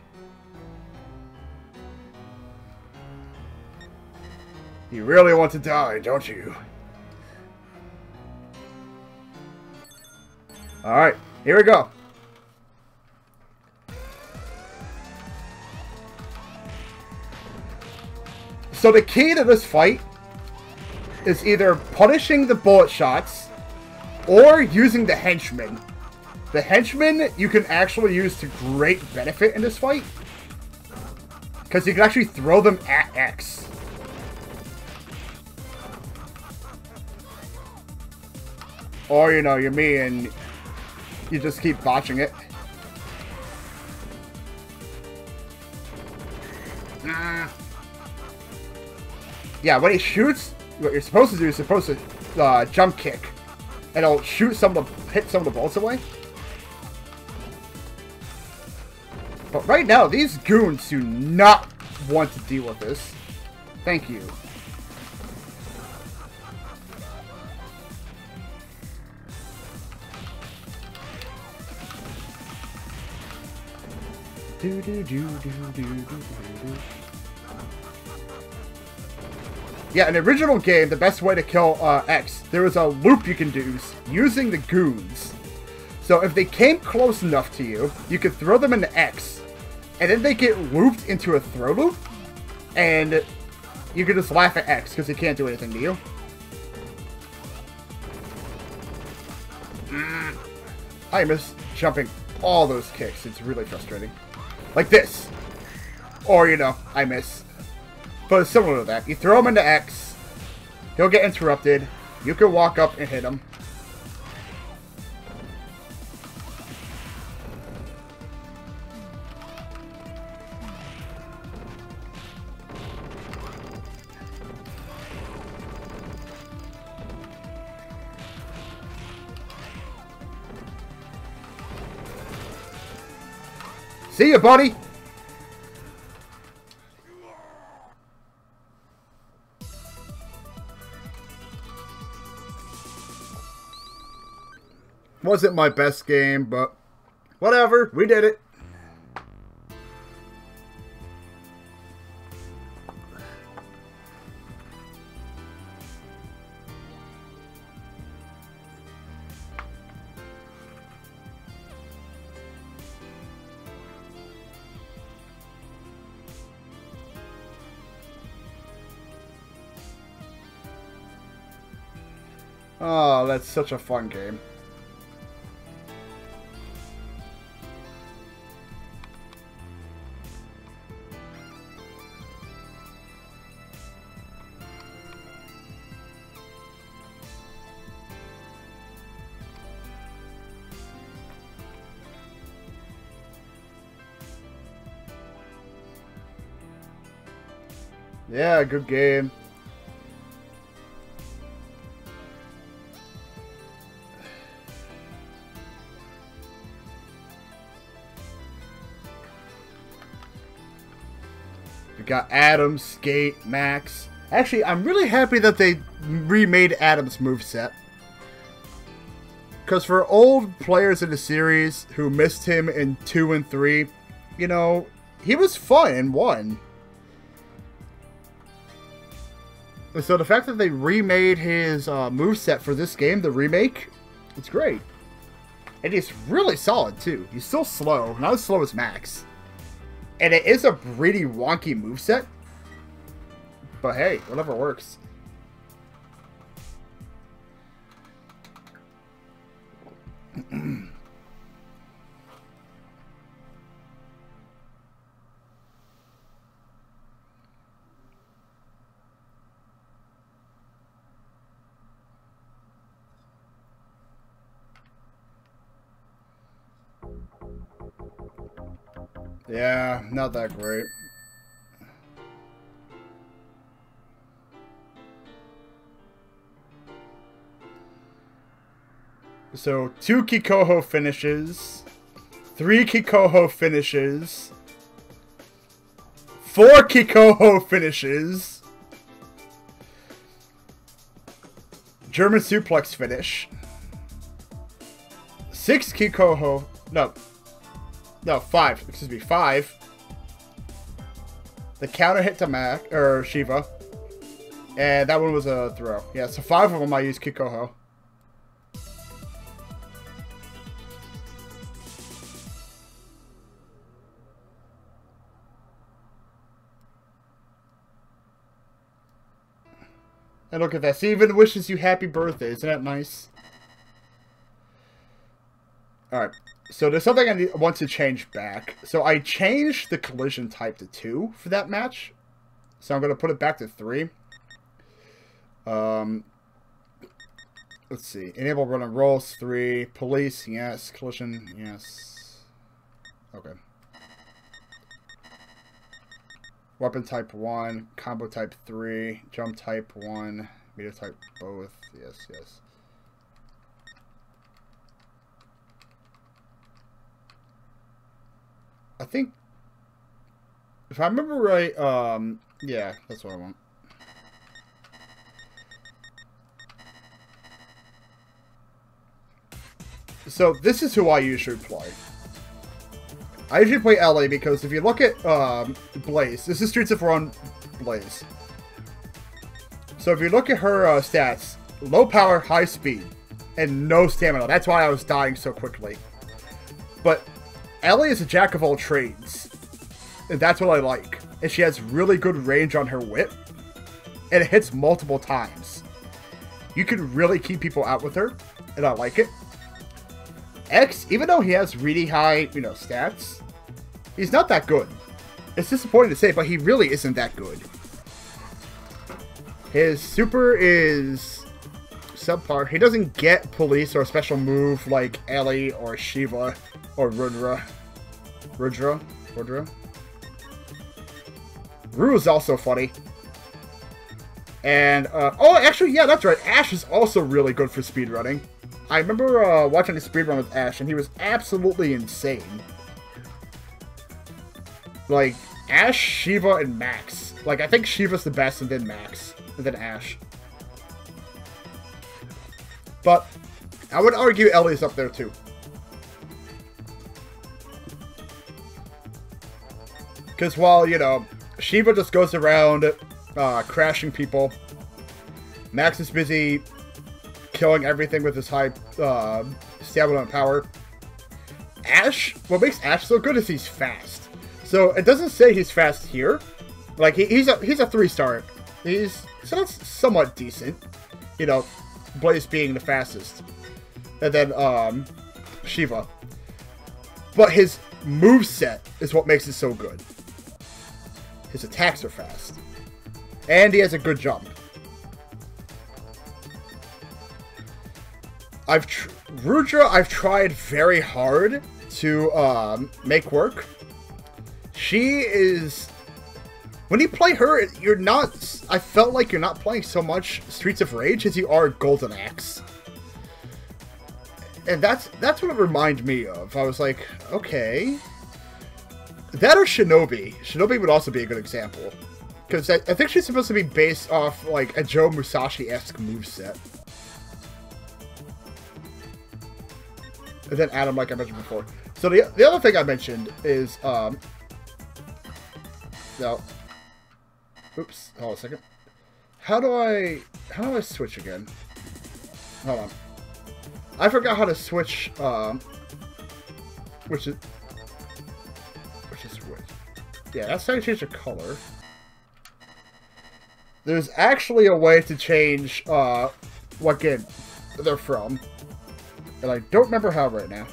You really want to die, don't you? Alright, here we go. So the key to this fight is either punishing the bullet shots or using the henchmen. The henchmen you can actually use to great benefit in this fight, because you can actually throw them at X. Or, you know, you're me and you just keep botching it. Yeah, when he shoots, what you're supposed to do is supposed to jump kick. And it'll shoot some of the, hit some of the bullets away. But right now, these goons do not want to deal with this. Thank you. Yeah, in the original game, the best way to kill X, there was a loop you can do using the goons. So if they came close enough to you, you could throw them into X, and then they get looped into a throw loop, and you can just laugh at X because he can't do anything to you. I miss jumping all those kicks. It's really frustrating. Like this. Or, you know, I miss. But it's similar to that. You throw him into X, he'll get interrupted, you can walk up and hit him. See ya, buddy! Wasn't my best game, but whatever, we did it. Oh, that's such a fun game. Yeah, good game. We got Adam, Skate, Max. Actually, I'm really happy that they remade Adam's moveset. Because for old players in the series who missed him in 2 and 3, you know, he was fun in 1. So the fact that they remade his moveset for this game, the remake, it's great. And he's really solid, too. He's still slow, not as slow as Max. And it is a pretty wonky moveset. But hey, whatever works. Yeah, not that great. So, 2 Kikoho finishes, 3 Kikoho finishes, 4 Kikoho finishes, German suplex finish, 6 Kikoho, no, 5, excuse me, 5. The counter hit to Mac, or Shiva. And that one was a throw. Yeah, so 5 of them I used Kikoho. And look at that. She even wishes you happy birthday. Isn't that nice? Alright. So there's something I want to change back. So I changed the collision type to 2 for that match. So I'm going to put it back to 3. Let's see. Enable run and rolls 3. Police, yes. Collision, yes. Okay. Weapon type 1. Combo type 3. Jump type 1. Meter type both. Yes, yes. I think, if I remember right, yeah, that's what I want. So, this is who I usually play. I usually play LA because if you look at, Blaze, this is Streets of Rage Blaze. So, if you look at her, stats, low power, high speed, and no stamina. That's why I was dying so quickly. But Ellie is a jack of all trades. And that's what I like. And she has really good range on her whip. And it hits multiple times. You can really keep people out with her. And I like it. X, even though he has really high, stats, he's not that good. It's disappointing to say, but he really isn't that good. His super is subpar. He doesn't get police or a special move like Ellie or Shiva or Rudra. Rudra? Rue is also funny. And, oh, actually, yeah, that's right. Ash is also really good for speedrunning. I remember watching a speedrun with Ash, and he was absolutely insane. Like, Ash, Shiva, and Max. Like, I think Shiva's the best, and then Max, and then Ash. But I would argue Ellie's up there, too. Because while, Shiva just goes around crashing people, Max is busy killing everything with his high stamina and power. Ash, what makes Ash so good is he's fast. So it doesn't say he's fast here. Like he's a 3-star. So that's somewhat decent. Blaze being the fastest. And then Shiva. But his moveset is what makes it so good. His attacks are fast. And he has a good jump. Rudra, I've tried very hard to make work. She is... When you play her, you're not... I felt like you're not playing so much Streets of Rage as you are Golden Axe. And that's what it reminded me of. I was like, okay. That or Shinobi. Shinobi would also be a good example. Because I think she's supposed to be based off, like, a Joe Musashi-esque moveset. And then Adam, like I mentioned before. So the other thing I mentioned is, no. Oops, hold on a second. How do I switch again? Hold on. I forgot how to switch, which is which. Yeah, that's how you change the color. There's actually a way to change, what game they're from. And I don't remember how right now.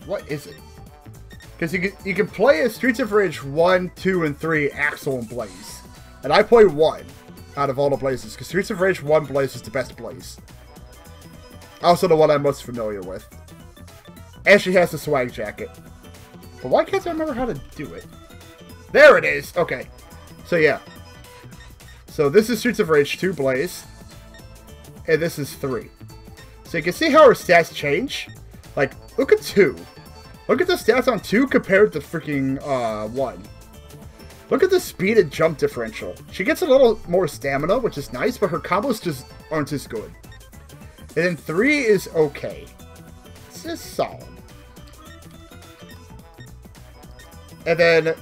What is it? Because you can play as Streets of Rage 1, 2, and 3, Axel and Blaze. And I play 1 out of all the Blazes, because Streets of Rage 1 Blaze is the best Blaze. Also the one I'm most familiar with. And she has the swag jacket. But why can't I remember how to do it? There it is! Okay. So yeah. So this is Streets of Rage 2 Blaze. And this is 3. So you can see how her stats change. Like, look at 2. Look at the stats on 2 compared to freaking 1. Look at the speed and jump differential. She gets a little more stamina, which is nice, but her combos just aren't as good. And then 3 is okay. It's just solid. And then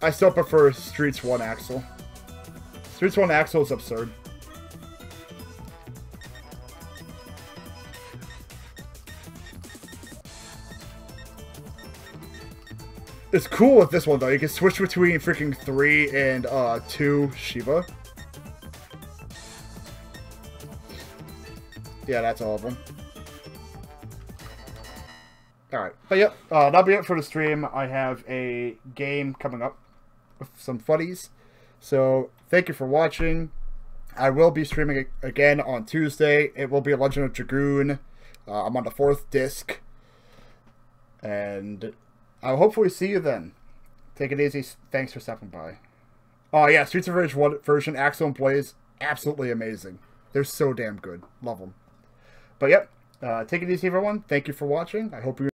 I still prefer Streets 1 Axel. Streets 1 Axel is absurd. It's cool with this one, though. You can switch between freaking 3 and 2 Shiva. Yeah, that's all of them. Alright, but yep, that'll be it for the stream. I have a game coming up with some funnies. So, thank you for watching. I will be streaming again on Tuesday. It will be Legend of Dragoon. I'm on the 4th disc. And I'll hopefully see you then. Take it easy. Thanks for stopping by. Oh yeah, Streets of Rage 1 version, Axel and Blaze, absolutely amazing. They're so damn good. Love them. But yep, take it easy everyone. Thank you for watching. I hope you